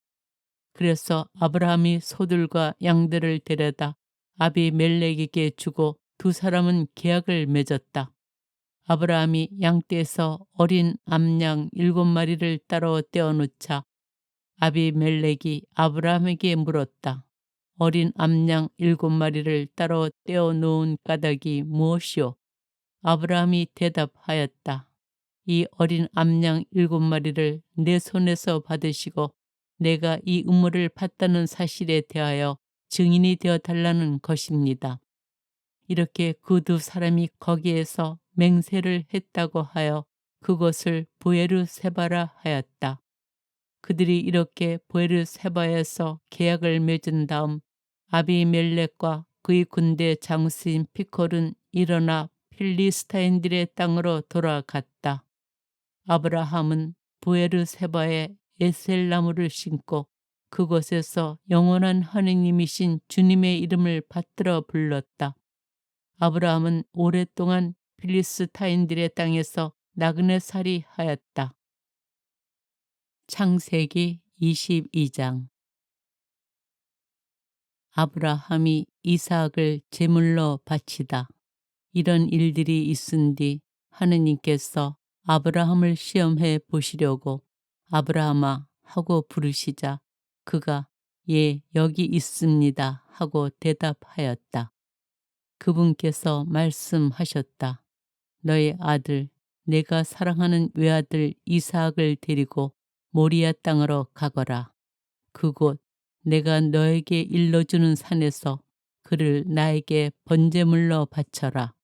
그래서 아브라함이 소들과 양들을 데려다 아비멜렉에게 주고 두 사람은 계약을 맺었다. 아브라함이 양떼에서 어린 암양 7마리를 따로 떼어놓자 아비멜렉이 아브라함에게 물었다. 어린 암양 7마리를 따로 떼어놓은 까닭이 무엇이오? 아브라함이 대답하였다. 이 어린 암양 7마리를 내 손에서 받으시고 내가 이 우물을 팠다는 사실에 대하여 증인이 되어 달라는 것입니다. 이렇게 그 두 사람이 거기에서 맹세를 했다고 하여 그것을 보에르세바라 하였다. 그들이 이렇게 보에르세바에서 계약을 맺은 다음 아비멜렉과 그의 군대 장수인 피콜은 일어나 필리스타인들의 땅으로 돌아갔다. 아브라함은 보에르세바에 에셀나무를 심고 그곳에서 영원한 하느님이신 주님의 이름을 받들어 불렀다. 아브라함은 오랫동안 필리스타인들의 땅에서 나그네살이 하였다. 창세기 22장. 아브라함이 이삭을 제물로 바치다. 이런 일들이 있은 뒤 하느님께서 아브라함을 시험해 보시려고 아브라함아 하고 부르시자 그가 예 여기 있습니다 하고 대답하였다. 그분께서 말씀하셨다. 너의 아들 내가 사랑하는 외아들 이삭을 데리고 모리아 땅으로 가거라. 그곳 내가 너에게 일러주는 산에서 그를 나에게 번제물로 바쳐라.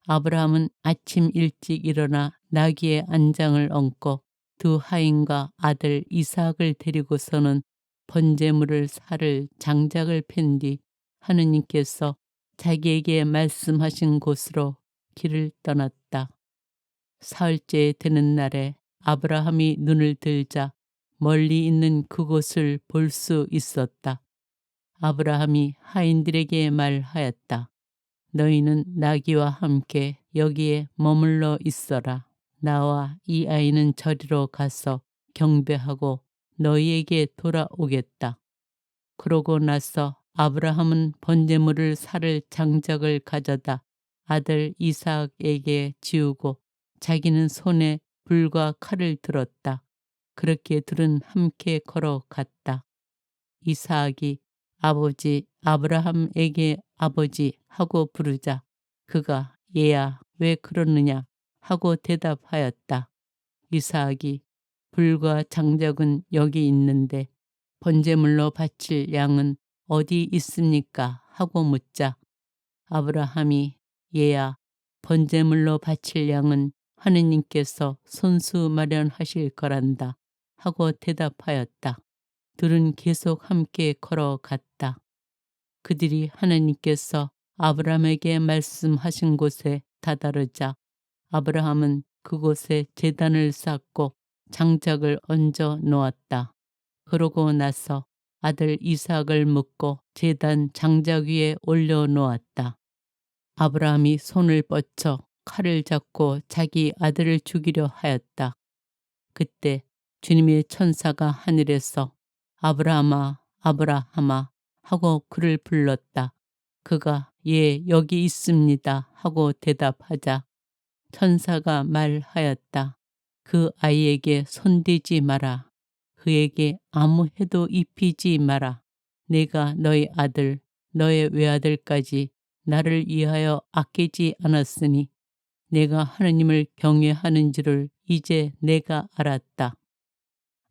아브라함은 아침 일찍 일어나 나귀의 안장을 얹고 두 하인과 아들 이삭을 데리고서는 번제물을 살을 장작을 팬 뒤 하느님께서 자기에게 말씀하신 곳으로 길을 떠났다. 사흘째 되는 날에 아브라함이 눈을 들자 멀리 있는 그곳을 볼 수 있었다. 아브라함이 하인들에게 말하였다. 너희는 나귀와 함께 여기에 머물러 있어라. 나와 이 아이는 저리로 가서 경배하고 너희에게 돌아오겠다. 그러고 나서 아브라함은 번제물을 살 장작을 가져다 아들 이삭에게 지우고 자기는 손에 불과 칼을 들었다. 그렇게 둘은 함께 걸어갔다. 이삭이 아버지 아브라함에게 아버지 하고 부르자 그가 얘야 왜 그러느냐 하고 대답하였다. 이삭이 불과 장작은 여기 있는데 번제물로 바칠 양은 어디 있습니까 하고 묻자 아브라함이 얘야 번제물로 바칠 양은 하느님께서 손수 마련하실 거란다 하고 대답하였다. 둘은 계속 함께 걸어갔다. 그들이 하느님께서 아브라함에게 말씀하신 곳에 다다르자 아브라함은 그곳에 제단을 쌓고 장작을 얹어 놓았다. 그러고 나서 아들 이삭을 묶고 제단 장작 위에 올려 놓았다. 아브라함이 손을 뻗쳐 칼을 잡고 자기 아들을 죽이려 하였다. 그때 주님의 천사가 하늘에서 아브라함아 아브라함아 하고 그를 불렀다. 그가 예 여기 있습니다 하고 대답하자 천사가 말하였다. 그 아이에게 손대지 마라. 그에게 아무 해도 입히지 마라. 내가 너희 아들 너의 외아들까지 나를 위하여 아끼지 않았으니 내가 하느님을 경외하는 줄을 이제 내가 알았다.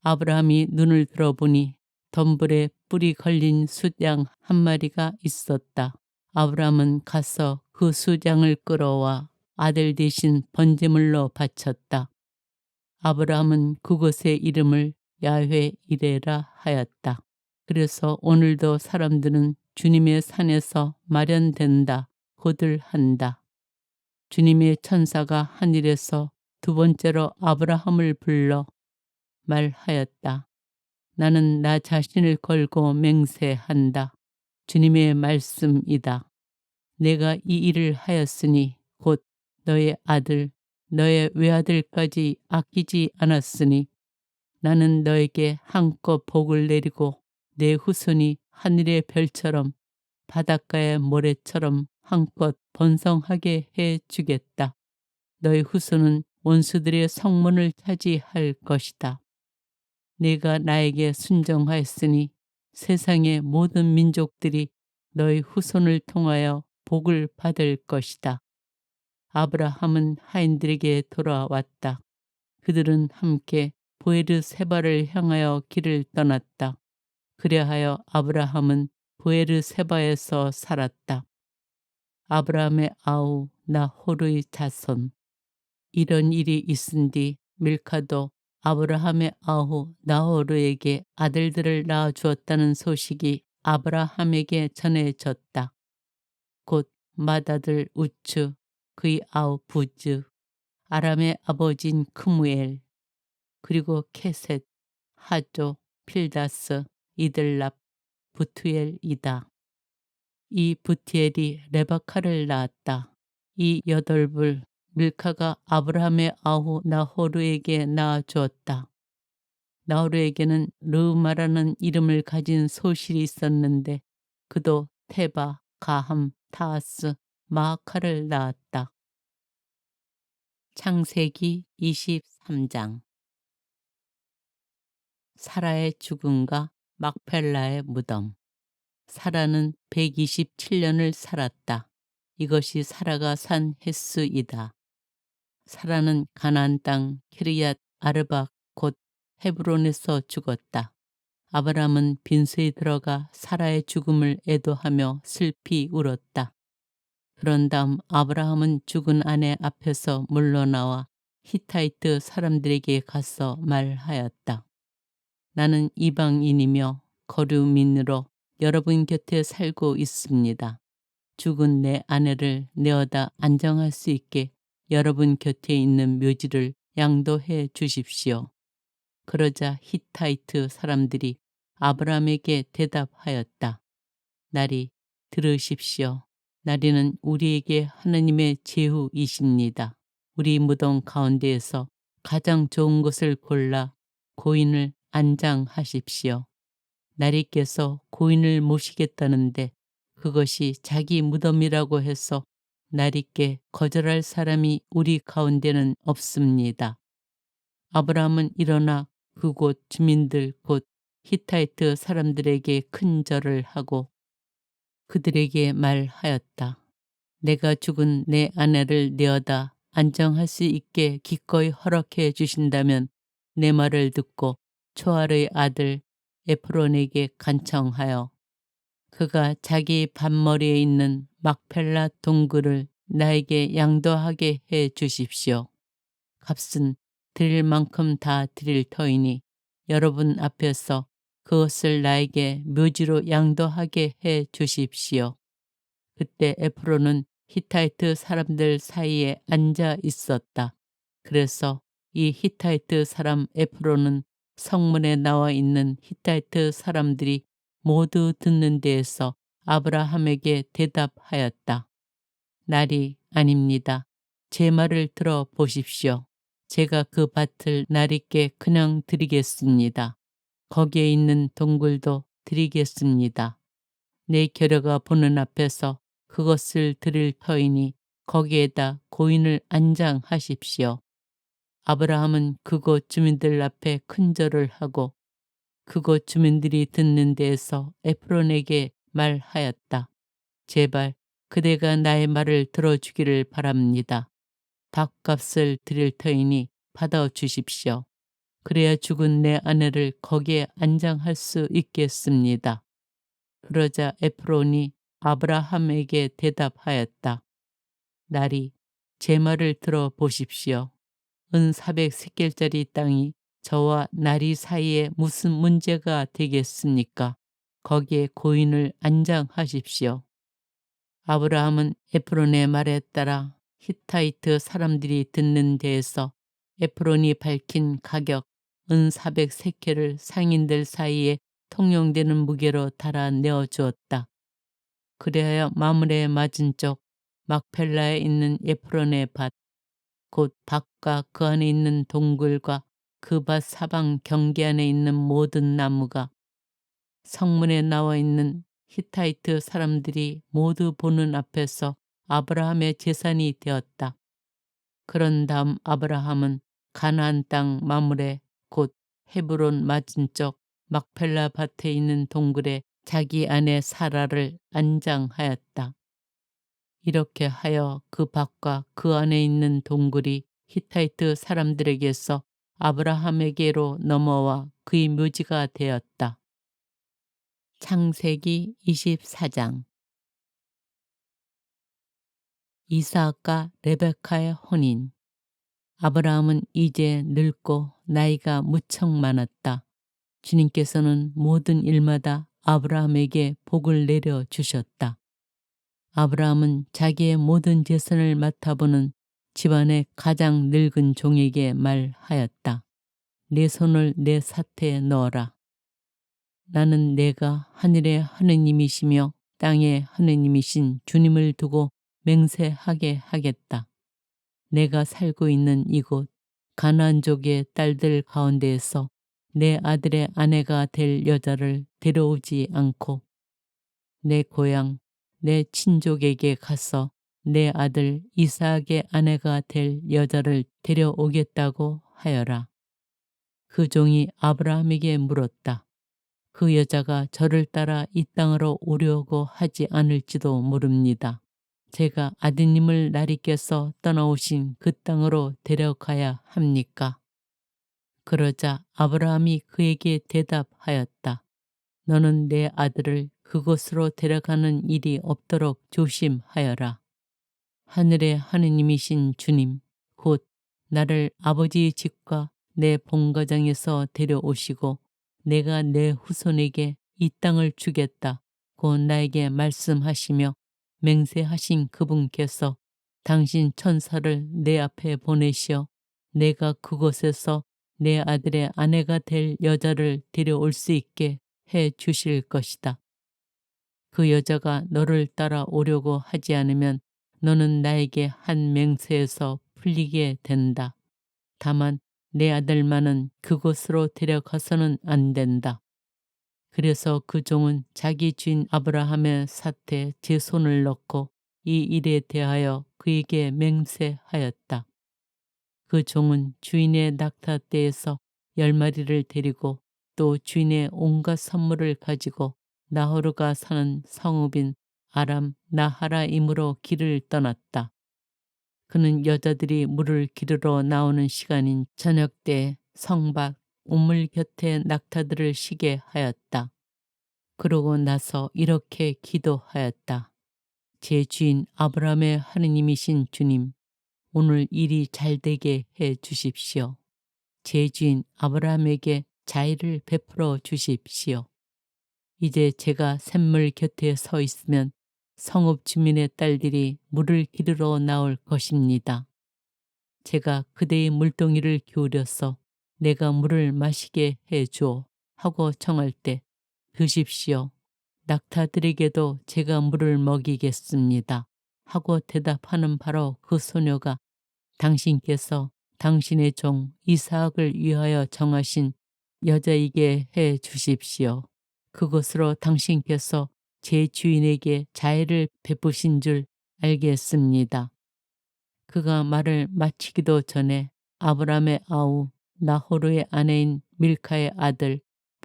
아브라함이 눈을 들어보니 덤불에 뿔이 걸린 숫양 한 마리가 있었다. 아브라함은 가서 그 숫양을 끌어와 아들 대신 번제물로 바쳤다. 아브라함은 그곳의 이름을 야훼 이레라 하였다. 그래서 오늘도 사람들은 주님의 산에서 마련된다 고들 한다. 주님의 천사가 하늘에서 두 번째로 아브라함을 불러 말하였다. 나는 나 자신을 걸고 맹세한다. 주님의 말씀이다. 내가 이 일을 하였으니 곧 너의 아들 너의 외아들까지 아끼지 않았으니 나는 너에게 한껏 복을 내리고 내 후손이 하늘의 별처럼 바닷가의 모래처럼 한껏 번성하게 해 주겠다. 너의 후손은 원수들의 성문을 차지할 것이다. 네가 나에게 순종하였으니 세상의 모든 민족들이 너의 후손을 통하여 복을 받을 것이다. 아브라함은 하인들에게 돌아왔다. 그들은 함께 보에르세바를 향하여 길을 떠났다. 그리하여 아브라함은 보에르세바에서 살았다. 아브라함의 아우 나홀의 자손. 이런 일이 있은 뒤 밀카도 아브라함의 아우 나홀에게 아들들을 낳아 주었다는 소식이 아브라함에게 전해졌다. 곧 맏아들 우츠, 그의 아우 부즈, 아람의 아버지인 크무엘, 그리고 케셋, 하조, 필다스, 이들랍, 부투엘이다. 이 부티엘이 레바카를 낳았다. 이 여덟불 밀카가 아브라함의 아우 나호르에게 낳아 주었다. 나호르에게는 르우마라는 이름을 가진 소실이 있었는데 그도 테바, 가함, 타하스, 마아카를 낳았다. 창세기 23장. 사라의 죽음과 막펠라의 무덤. 사라는 127년을 살았다. 이것이 사라가 산 횟수이다. 사라는 가나안 땅 키르얏 아르박 곧 헤브론에서 죽었다. 아브라함은 빈소에 들어가 사라의 죽음을 애도하며 슬피 울었다. 그런 다음 아브라함은 죽은 아내 앞에서 물러나와 히타이트 사람들에게 가서 말하였다. 나는 이방인이며 거류민으로 여러분 곁에 살고 있습니다. 죽은 내 아내를 내어다 안정할 수 있게 여러분 곁에 있는 묘지를 양도해 주십시오. 그러자 히타이트 사람들이 아브라함에게 대답하였다. 나리 들으십시오. 나리는 우리에게 하느님의 제후이십니다. 우리 무덤 가운데에서 가장 좋은 것을 골라 고인을 안장하십시오. 나리께서 고인을 모시겠다는데 그것이 자기 무덤이라고 해서 나리께 거절할 사람이 우리 가운데는 없습니다. 아브라함은 일어나 그곳 주민들 곧 히타이트 사람들에게 큰 절을 하고 그들에게 말하였다. 내가 죽은 내 아내를 내어다 안정할 수 있게 기꺼이 허락해 주신다면 내 말을 듣고 초알의 아들 에프론에게 간청하여 그가 자기 반머리에 있는 막펠라 동굴을 나에게 양도하게 해 주십시오. 값은 드릴 만큼 다 드릴 터이니 여러분 앞에서 그것을 나에게 묘지로 양도하게 해 주십시오. 그때 에프론은 히타이트 사람들 사이에 앉아 있었다. 그래서 이 히타이트 사람 에프론은 성문에 나와 있는 히타이트 사람들이 모두 듣는 데에서 아브라함에게 대답하였다. 날이 아닙니다. 제 말을 들어 보십시오. 제가 그 밭을 나리께 그냥 드리겠습니다. 거기에 있는 동굴도 드리겠습니다. 내 겨려가 보는 앞에서 그것을 드릴 터이니 거기에다 고인을 안장하십시오. 아브라함은 그곳 주민들 앞에 큰 절을 하고 그곳 주민들이 듣는 데에서 에프론에게 말하였다. 제발 그대가 나의 말을 들어주기를 바랍니다. 밥값을 드릴 터이니 받아주십시오. 그래야 죽은 내 아내를 거기에 안장할 수 있겠습니다. 그러자 에프론이 아브라함에게 대답하였다. 나리, 제 말을 들어보십시오. 은 400세겔짜리 땅이 저와 나리 사이에 무슨 문제가 되겠습니까? 거기에 고인을 안장하십시오. 아브라함은 에프론의 말에 따라 히타이트 사람들이 듣는 데에서 에프론이 밝힌 가격 은 400세켈을 상인들 사이에 통용되는 무게로 달아내어 주었다. 그리하여 마므레에 맞은 쪽 막펠라에 있는 에프론의 밭, 곧 밭과 그 안에 있는 동굴과 그 밭 사방 경계 안에 있는 모든 나무가 성문에 나와 있는 히타이트 사람들이 모두 보는 앞에서 아브라함의 재산이 되었다. 그런 다음 아브라함은 가나안 땅 마므레 곧 헤브론 맞은쪽 막펠라 밭에 있는 동굴에 자기 아내 사라를 안장하였다. 이렇게 하여 그 밭과 그 안에 있는 동굴이 히타이트 사람들에게서 아브라함에게로 넘어와 그의 묘지가 되었다. 창세기 24장. 이삭과 레베카의 혼인. 아브라함은 이제 늙고 나이가 무척 많았다. 주님께서는 모든 일마다 아브라함에게 복을 내려 주셨다. 아브라함은 자기의 모든 재산을 맡아보는 집안의 가장 늙은 종에게 말하였다. 내 손을 내 사태에 넣어라. 나는 내가 하늘의 하느님이시며 땅의 하느님이신 주님을 두고 맹세하게 하겠다. 내가 살고 있는 이곳 가나안족의 딸들 가운데에서 내 아들의 아내가 될 여자를 데려오지 않고 내 고향 내 친족에게 가서 내 아들 이삭의 아내가 될 여자를 데려오겠다고 하여라. 그 종이 아브라함에게 물었다. 그 여자가 저를 따라 이 땅으로 오려고 하지 않을지도 모릅니다. 제가 아드님을 나리께서 떠나오신 그 땅으로 데려가야 합니까? 그러자 아브라함이 그에게 대답하였다. 너는 내 아들을 그곳으로 데려가는 일이 없도록 조심하여라. 하늘의 하느님이신 주님, 곧 나를 아버지 집과 내 본가장에서 데려오시고 내가 내 후손에게 이 땅을 주겠다 고 나에게 말씀하시며 맹세하신 그분께서 당신 천사를 내 앞에 보내시어 내가 그곳에서 내 아들의 아내가 될 여자를 데려올 수 있게 해 주실 것이다. 그 여자가 너를 따라오려고 하지 않으면 너는 나에게 한 맹세에서 풀리게 된다. 다만 내 아들만은 그곳으로 데려가서는 안 된다. 그래서 그 종은 자기 주인 아브라함의 사태에 제 손을 넣고 이 일에 대하여 그에게 맹세하였다. 그 종은 주인의 낙타떼에서 10마리를 데리고 또 주인의 온갖 선물을 가지고 나호르가 사는 성읍인 아람 나하라임으로 길을 떠났다. 그는 여자들이 물을 기르러 나오는 시간인 저녁 때 성밖 우물 곁에 낙타들을 쉬게 하였다. 그러고 나서 이렇게 기도하였다. 제 주인 아브라함의 하느님이신 주님, 오늘 일이 잘되게 해 주십시오. 제 주인 아브라함에게 자의를 베풀어 주십시오. 이제 제가 샘물 곁에 서 있으면 성읍 주민의 딸들이 물을 기르러 나올 것입니다. 제가 그대의 물동이를 기울여서 내가 물을 마시게 해주오 하고 청할 때 드십시오. 낙타들에게도 제가 물을 먹이겠습니다. 하고 대답하는 바로 그 소녀가 당신께서 당신의 종 이삭을 위하여 정하신 여자이게 해 주십시오. 그것으로 당신께서 제 주인에게 자애를 베푸신 줄 알겠습니다. 그가 말을 마치기도 전에 아브람의 아우 나호르의 아내인 밀카의 아들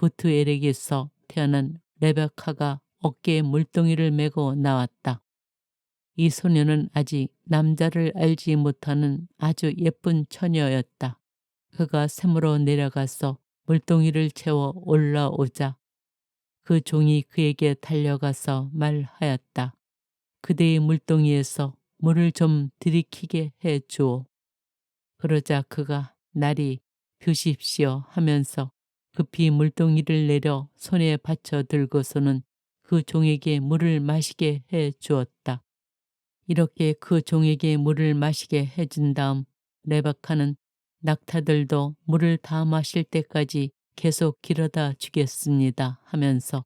부투엘에게서 태어난 레베카가 어깨에 물동이를 메고 나왔다. 이 소녀는 아직 남자를 알지 못하는 아주 예쁜 처녀였다. 그가 샘으로 내려가서 물동이를 채워 올라오자 그 종이 그에게 달려가서 말하였다. 그대의 물동이에서 물을 좀 들이키게 해 주오. 그러자 그가 날이 드십시오 하면서 급히 물동이를 내려 손에 받쳐 들고서는 그 종에게 물을 마시게 해 주었다. 이렇게 그 종에게 물을 마시게 해준 다음 레베카는 낙타들도 물을 다 마실 때까지 계속 길어다 주겠습니다 하면서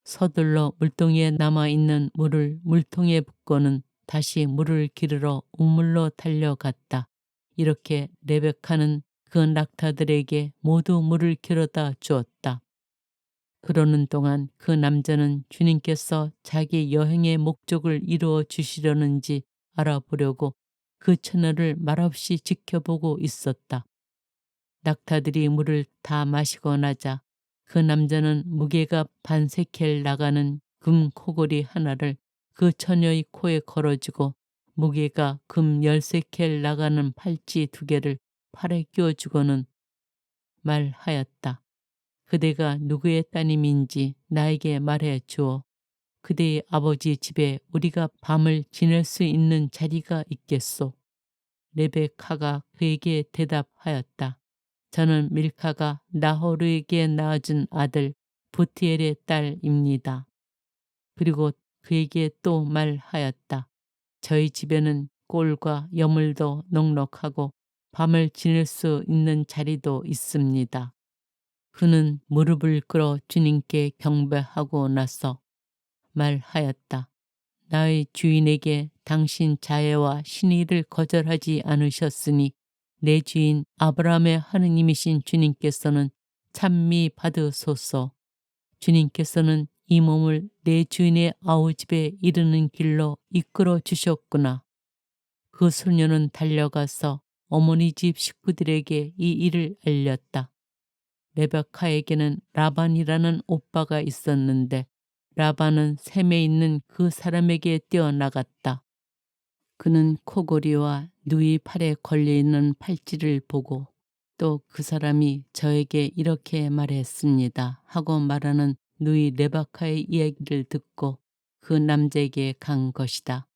서둘러 물동이에 남아있는 물을 물통에 붓고는 다시 물을 기르러 우물로 달려갔다. 이렇게 레베카는 그 낙타들에게 모두 물을 길어다 주었다. 그러는 동안 그 남자는 주님께서 자기 여행의 목적을 이루어 주시려는지 알아보려고 그 처녀를 말없이 지켜보고 있었다. 낙타들이 물을 다 마시고 나자 그 남자는 무게가 반 세켈 나가는 금 코골이 하나를 그 처녀의 코에 걸어주고 무게가 금 10세켈 나가는 팔찌 2개를 팔에 끼워주고는 말하였다. 그대가 누구의 따님인지 나에게 말해 주어. 그대의 아버지 집에 우리가 밤을 지낼 수 있는 자리가 있겠소. 레베카가 그에게 대답하였다. 저는 밀카가 나호르에게 낳아준 아들 부티엘의 딸입니다. 그리고 그에게 또 말하였다. 저희 집에는 꼴과 여물도 넉넉하고 밤을 지낼 수 있는 자리도 있습니다. 그는 무릎을 꿇어 주님께 경배하고 나서 말하였다. 나의 주인에게 당신 자애와 신의를 거절하지 않으셨으니 내 주인 아브라함의 하느님이신 주님께서는 찬미 받으소서. 주님께서는 이 몸을 내 주인의 아우집에 이르는 길로 이끌어 주셨구나. 그 소녀는 달려가서 어머니 집 식구들에게 이 일을 알렸다. 레베카에게는 라반이라는 오빠가 있었는데 라반은 샘에 있는 그 사람에게 뛰어나갔다. 그는 코골이와 누이 팔에 걸려있는 팔찌를 보고 또 그 사람이 저에게 이렇게 말했습니다 하고 말하는 누이 레베카의 이야기를 듣고 그 남자에게 간 것이다.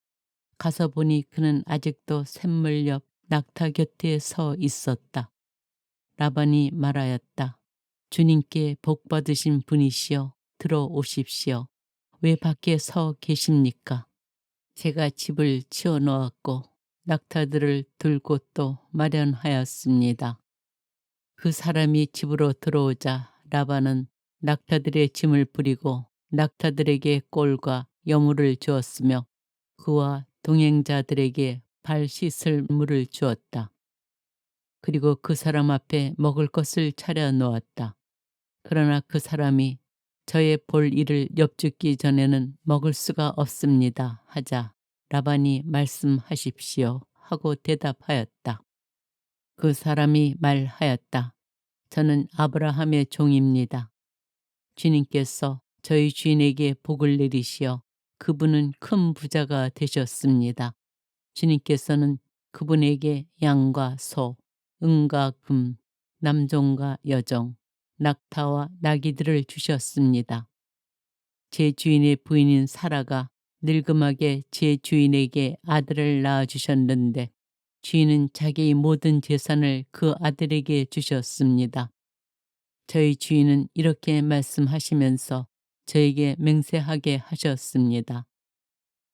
가서 보니 그는 아직도 샘물 옆 낙타 곁에 서 있었다. 라반이 말하였다. 주님께 복 받으신 분이시여 들어오십시오. 왜 밖에 서 계십니까? 제가 집을 치워 놓았고 낙타들을 둘 곳도 마련하였습니다. 그 사람이 집으로 들어오자 라반은 낙타들의 짐을 뿌리고 낙타들에게 꼴과 여물을 주었으며 그와 동행자들에게 발 씻을 물을 주었다. 그리고 그 사람 앞에 먹을 것을 차려 놓았다. 그러나 그 사람이 저의 볼 일을 엿듣기 전에는 먹을 수가 없습니다 하자 라반이 말씀하십시오 하고 대답하였다. 그 사람이 말하였다. 저는 아브라함의 종입니다. 주님께서 저희 주인에게 복을 내리시어 그분은 큰 부자가 되셨습니다. 주님께서는 그분에게 양과 소, 은과 금, 남종과 여종, 낙타와 나귀들을 주셨습니다. 제 주인의 부인인 사라가 늙음하게 제 주인에게 아들을 낳아주셨는데 주인은 자기의 모든 재산을 그 아들에게 주셨습니다. 저희 주인은 이렇게 말씀하시면서 저에게 맹세하게 하셨습니다.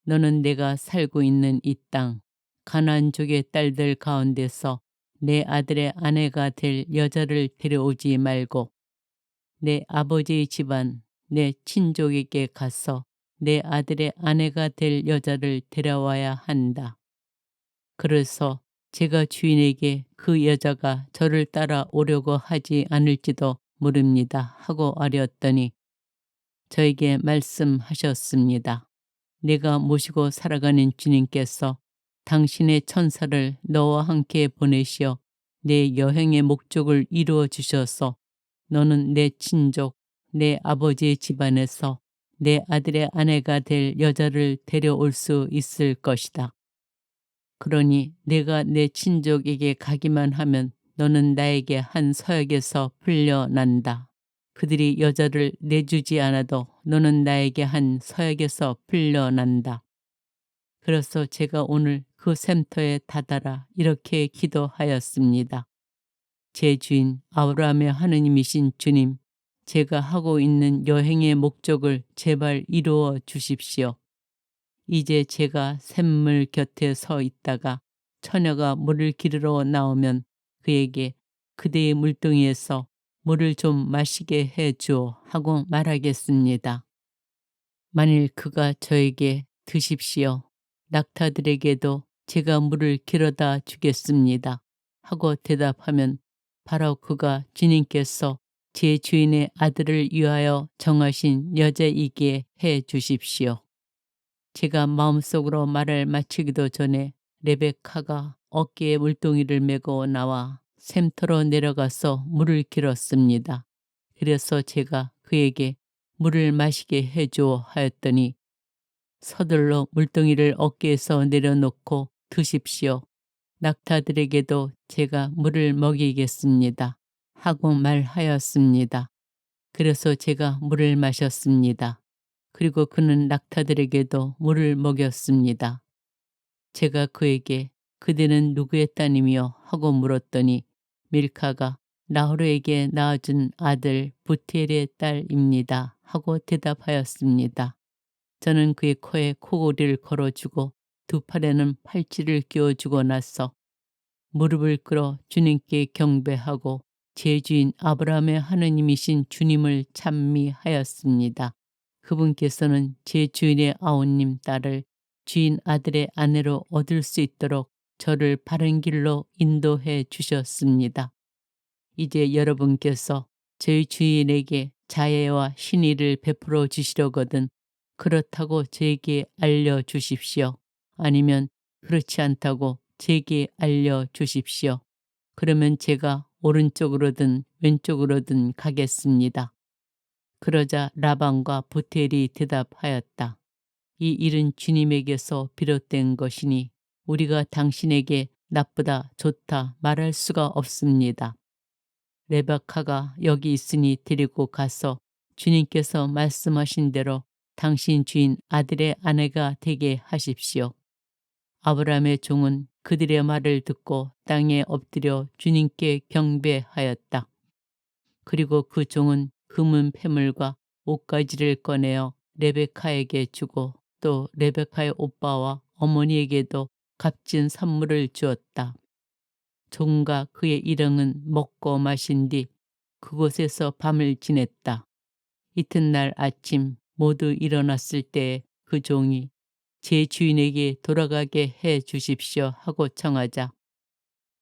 너는 내가 살고 있는 이 땅, 가나안족의 딸들 가운데서 내 아들의 아내가 될 여자를 데려오지 말고 내 아버지의 집안, 내 친족에게 가서 내 아들의 아내가 될 여자를 데려와야 한다. 그래서 제가 주인에게 그 여자가 저를 따라 오려고 하지 않을지도 모릅니다 하고 아뢰었더니 저에게 말씀하셨습니다. 내가 모시고 살아가는 주님께서 당신의 천사를 너와 함께 보내시어 내 여행의 목적을 이루어 주셔서 너는 내 친족, 내 아버지의 집안에서 내 아들의 아내가 될 여자를 데려올 수 있을 것이다. 그러니 내가 내 친족에게 가기만 하면 너는 나에게 한 서약에서 풀려난다. 그들이 여자를 내주지 않아도 너는 나에게 한 서약에서 풀려난다. 그래서 제가 오늘 그 샘터에 다다라 이렇게 기도하였습니다. 제 주인 아브라함의 하느님이신 주님, 제가 하고 있는 여행의 목적을 제발 이루어 주십시오. 이제 제가 샘물 곁에 서 있다가 처녀가 물을 기르러 나오면 그에게 그대의 물동이에서 물을 좀 마시게 해 주오 하고 말하겠습니다. 만일 그가 저에게 드십시오. 낙타들에게도 제가 물을 길어다 주겠습니다. 하고 대답하면 바로 그가 주님께서 제 주인의 아들을 위하여 정하신 여자이게 해 주십시오. 제가 마음속으로 말을 마치기도 전에 레베카가 어깨에 물동이를 메고 나와 샘터로 내려가서 물을 길었습니다. 그래서 제가 그에게 물을 마시게 해줘 하였더니 서둘러 물동이를 어깨에서 내려놓고 드십시오. 낙타들에게도 제가 물을 먹이겠습니다. 하고 말하였습니다. 그래서 제가 물을 마셨습니다. 그리고 그는 낙타들에게도 물을 먹였습니다. 제가 그에게 그대는 누구의 따님이요? 하고 물었더니 밀카가 나호르에게 낳아준 아들 부티엘의 딸입니다. 하고 대답하였습니다. 저는 그의 코에 코골이를 걸어주고 두 팔에는 팔찌를 끼워주고 나서 무릎을 꿇어 주님께 경배하고 제 주인 아브라함의 하느님이신 주님을 찬미하였습니다. 그분께서는 제 주인의 아우님 딸을 주인 아들의 아내로 얻을 수 있도록 저를 바른 길로 인도해 주셨습니다. 이제 여러분께서 저희 주인에게 자애와 신의를 베풀어 주시려거든 그렇다고 제게 알려주십시오. 아니면 그렇지 않다고 제게 알려주십시오. 그러면 제가 오른쪽으로든 왼쪽으로든 가겠습니다. 그러자 라반과 부텔이 대답하였다. 이 일은 주님에게서 비롯된 것이니 우리가 당신에게 나쁘다 좋다 말할 수가 없습니다. 레베카가 여기 있으니 데리고 가서 주님께서 말씀하신 대로 당신 주인 아들의 아내가 되게 하십시오. 아브라함의 종은 그들의 말을 듣고 땅에 엎드려 주님께 경배하였다. 그리고 그 종은 금은 패물과 옷가지를 꺼내어 레베카에게 주고 또 레베카의 오빠와 어머니에게도 값진 선물을 주었다. 종과 그의 일행은 먹고 마신 뒤 그곳에서 밤을 지냈다. 이튿날 아침 모두 일어났을 때 그 종이 제 주인에게 돌아가게 해 주십시오 하고 청하자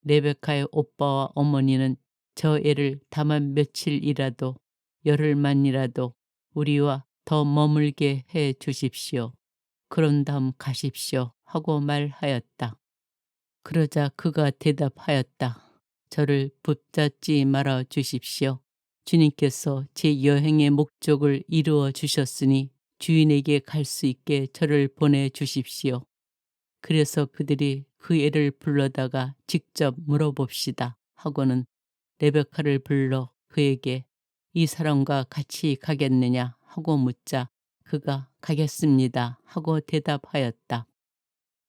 레베카의 오빠와 어머니는 저 애를 다만 며칠이라도 열흘만이라도 우리와 더 머물게 해 주십시오. 그런 다음 가십시오 하고 말하였다. 그러자 그가 대답하였다. 저를 붙잡지 말아 주십시오. 주님께서 제 여행의 목적을 이루어 주셨으니 주인에게 갈 수 있게 저를 보내주십시오. 그래서 그들이 그 애를 불러다가 직접 물어봅시다 하고는 레베카를 불러 그에게 이 사람과 같이 가겠느냐 하고 묻자 그가 가겠습니다 하고 대답하였다.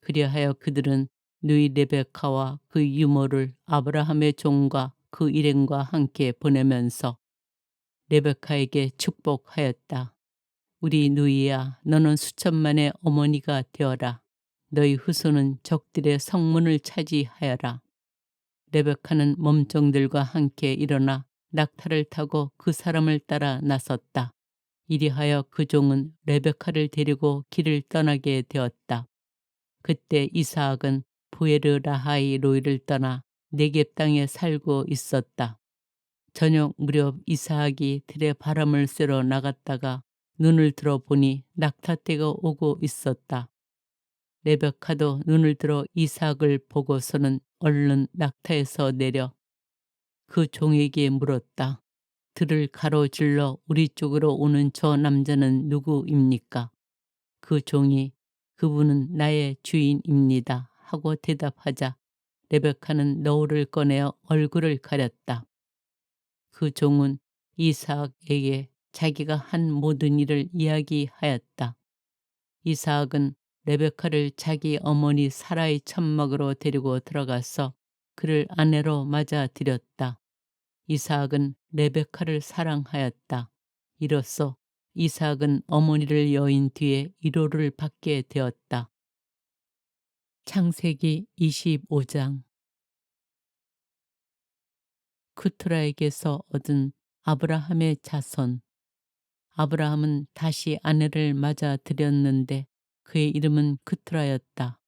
그리하여 그들은 누이 레베카와 그 유모를 아브라함의 종과 그 일행과 함께 보내면서 레베카에게 축복하였다. 우리 누이야 너는 수천만의 어머니가 되어라. 너희 후손은 적들의 성문을 차지하여라. 레베카는 몸종들과 함께 일어나 낙타를 타고 그 사람을 따라 나섰다. 이리하여 그 종은 레베카를 데리고 길을 떠나게 되었다. 그때 이사학은 부에르 라하이 로이를 떠나 네겝 땅에 살고 있었다. 저녁 무렵 이사학이 들에 바람을 쐬러 나갔다가 눈을 들어보니 낙타떼가 오고 있었다. 레베카도 눈을 들어 이삭을 보고서는 얼른 낙타에서 내려 그 종에게 물었다. 들을 가로질러 우리 쪽으로 오는 저 남자는 누구입니까? 그 종이 그분은 나의 주인입니다 하고 대답하자 레베카는 너울을 꺼내어 얼굴을 가렸다. 그 종은 이삭에게 자기가 한 모든 일을 이야기하였다. 이삭은 레베카를 자기 어머니 사라의 천막으로 데리고 들어가서 그를 아내로 맞아들였다. 이삭은 레베카를 사랑하였다. 이로써 이삭은 어머니를 여인 뒤에 위로를 받게 되었다. 창세기 25장. 쿠투라에게서 얻은 아브라함의 자손. 아브라함은 다시 아내를 맞아들였는데 그의 이름은 쿠투라였다.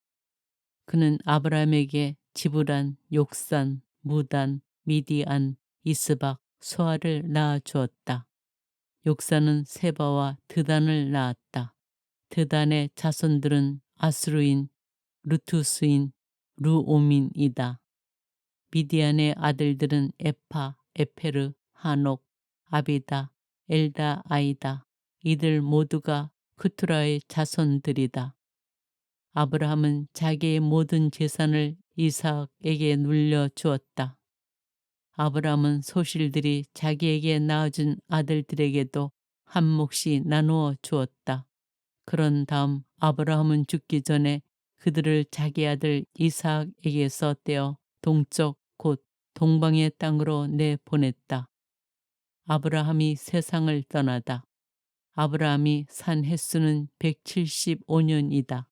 그는 아브라함에게 지브란, 욕산, 무단, 미디안, 이스박, 수아를 낳아 주었다. 욕산은 세바와 드단을 낳았다. 드단의 자손들은 아스루인, 루투스인, 루오민이다. 미디안의 아들들은 에파, 에페르, 하녹, 아비다, 엘다, 아이다. 이들 모두가 쿠투라의 자손들이다. 아브라함은 자기의 모든 재산을 이삭에게 눌려 주었다. 아브라함은 소실들이 자기에게 낳아준 아들들에게도 한 몫이 나누어 주었다. 그런 다음 아브라함은 죽기 전에 그들을 자기 아들 이삭에게서 떼어 동쪽 곧 동방의 땅으로 내보냈다. 아브라함이 세상을 떠나다. 아브라함이 산 횟수는 175년이다.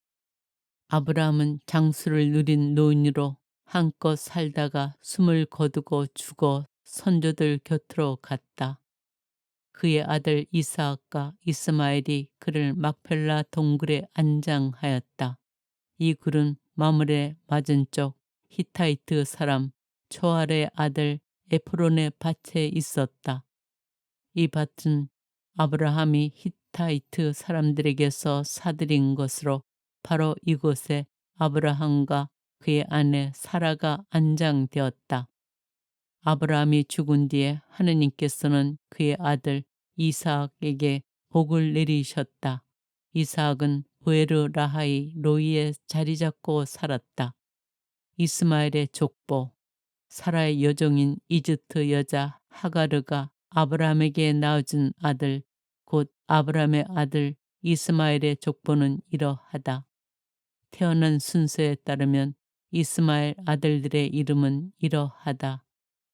아브라함은 장수를 누린 노인으로 한껏 살다가 숨을 거두고 죽어 선조들 곁으로 갔다. 그의 아들 이삭과 이스마엘이 그를 막펠라 동굴에 안장하였다. 이 굴은 마물의 맞은쪽 히타이트 사람 초알의 아들 에프론의 밭에 있었다. 이 밭은 아브라함이 히타이트 사람들에게서 사들인 것으로 바로 이곳에 아브라함과 그의 아내 사라가 안장되었다. 아브라함이 죽은 뒤에 하느님께서는 그의 아들 이삭에게 복을 내리셨다. 이삭은 부에르 라하이 로이에 자리 잡고 살았다. 이스마엘의 족보 사라의 여종인 이집트 여자 하가르가 아브라함에게 낳아준 아들 곧 아브라함의 아들 이스마엘의 족보는 이러하다. 태어난 순서에 따르면 이스마엘 아들들의 이름은 이러하다.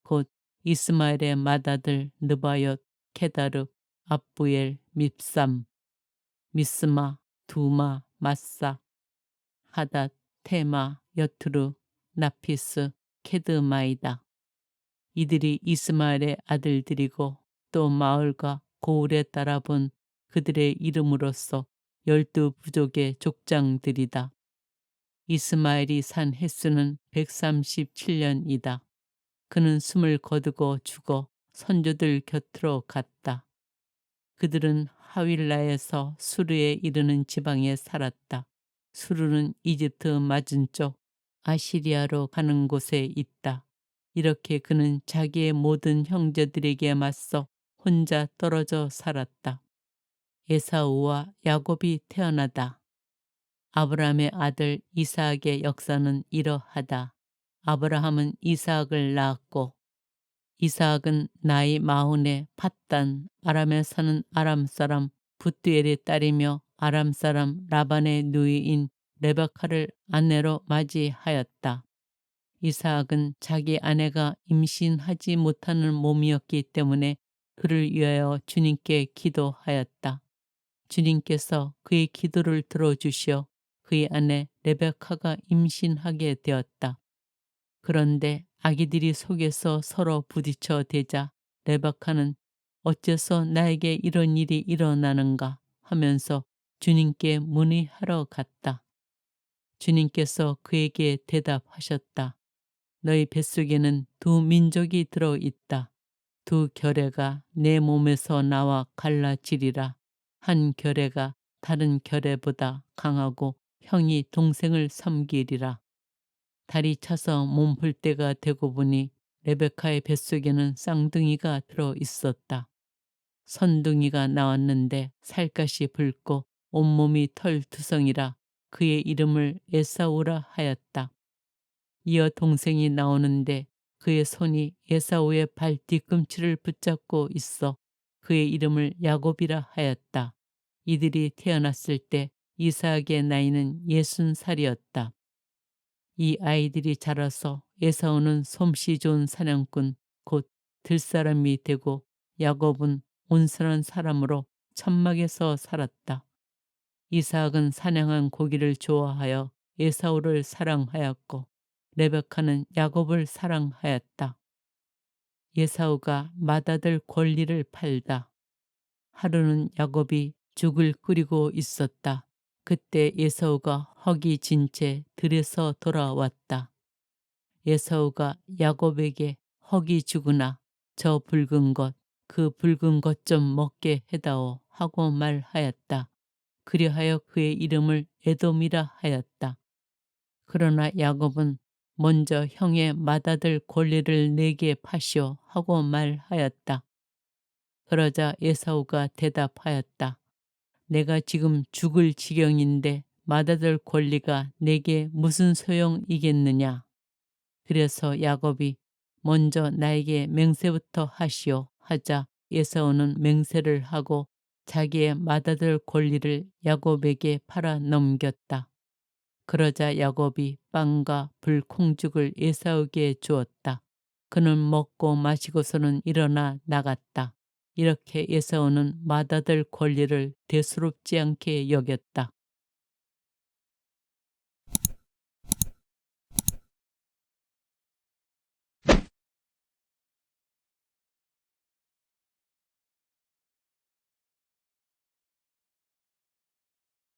곧 이스마엘의 맏아들 느바옅, 케다르, 압부엘, 밉삼, 미스마, 두마, 마사, 하닷, 테마, 여투르, 나피스, 케드마이다. 이들이 이스마엘의 아들들이고 또 마을과 고을에 따라 본 그들의 이름으로서 12부족의 족장들이다. 이스마엘이 산 횟수는 137년이다. 그는 숨을 거두고 죽어 선조들 곁으로 갔다. 그들은 하윌라에서 수르에 이르는 지방에 살았다. 수르는 이집트 맞은쪽 아시리아로 가는 곳에 있다. 이렇게 그는 자기의 모든 형제들에게 맞서 혼자 떨어져 살았다. 에사우와 야곱이 태어나다. 아브라함의 아들 이삭의 역사는 이러하다. 아브라함은 이삭을 낳았고 이삭은 나이 40에 팟단 아람에 사는 아람 사람 붓두엘의 딸이며 아람 사람 라반의 누이인 레베카를 아내로 맞이하였다. 이삭은 자기 아내가 임신하지 못하는 몸이었기 때문에 그를 위하여 주님께 기도하였다. 주님께서 그의 기도를 들어주시어 그의 아내 레베카가 임신하게 되었다. 그런데 아기들이 속에서 서로 부딪혀 대자 레베카는 어째서 나에게 이런 일이 일어나는가 하면서 주님께 문의하러 갔다. 주님께서 그에게 대답하셨다. 너희 뱃속에는 두 민족이 들어있다. 두 결애가 내 몸에서 나와 갈라지리라. 한 결애가 다른 결애보다 강하고 형이 동생을 섬기리라. 달이 차서 몸풀 때가 되고 보니 레베카의 뱃속에는 쌍둥이가 들어 있었다. 선둥이가 나왔는데 살갗이 붉고 온몸이 털투성이라 그의 이름을 에사우라 하였다. 이어 동생이 나오는데 그의 손이 에사우의 발 뒤꿈치를 붙잡고 있어 그의 이름을 야곱이라 하였다. 이들이 태어났을 때 이삭의 나이는 60살이었다. 이 아이들이 자라서 에사우는 솜씨 좋은 사냥꾼 곧 들사람이 되고 야곱은 온순한 사람으로 천막에서 살았다. 이삭은 사냥한 고기를 좋아하여 에사우를 사랑하였고 레베카는 야곱을 사랑하였다. 에사우가 맏아들 권리를 팔다. 하루는 야곱이 죽을 끓이고 있었다. 그때 에사우가 헉이 진 채 들에서 돌아왔다. 에사우가 야곱에게 헉이 죽으나 저 붉은 것, 그 붉은 것 좀 먹게 해다오 하고 말하였다. 그리하여 그의 이름을 에돔이라 하였다. 그러나 야곱은 먼저 형의 맏아들 권리를 내게 파시오 하고 말하였다. 그러자 에사우가 대답하였다. 내가 지금 죽을 지경인데 맏아들 권리가 내게 무슨 소용이겠느냐. 그래서 야곱이 먼저 나에게 맹세부터 하시오 하자 에사우는 맹세를 하고 자기의 맏아들 권리를 야곱에게 팔아 넘겼다. 그러자 야곱이 빵과 불콩죽을 에사우에게 주었다. 그는 먹고 마시고서는 일어나 나갔다. 이렇게 에사우는 맏아들 권리를 대수롭지 않게 여겼다.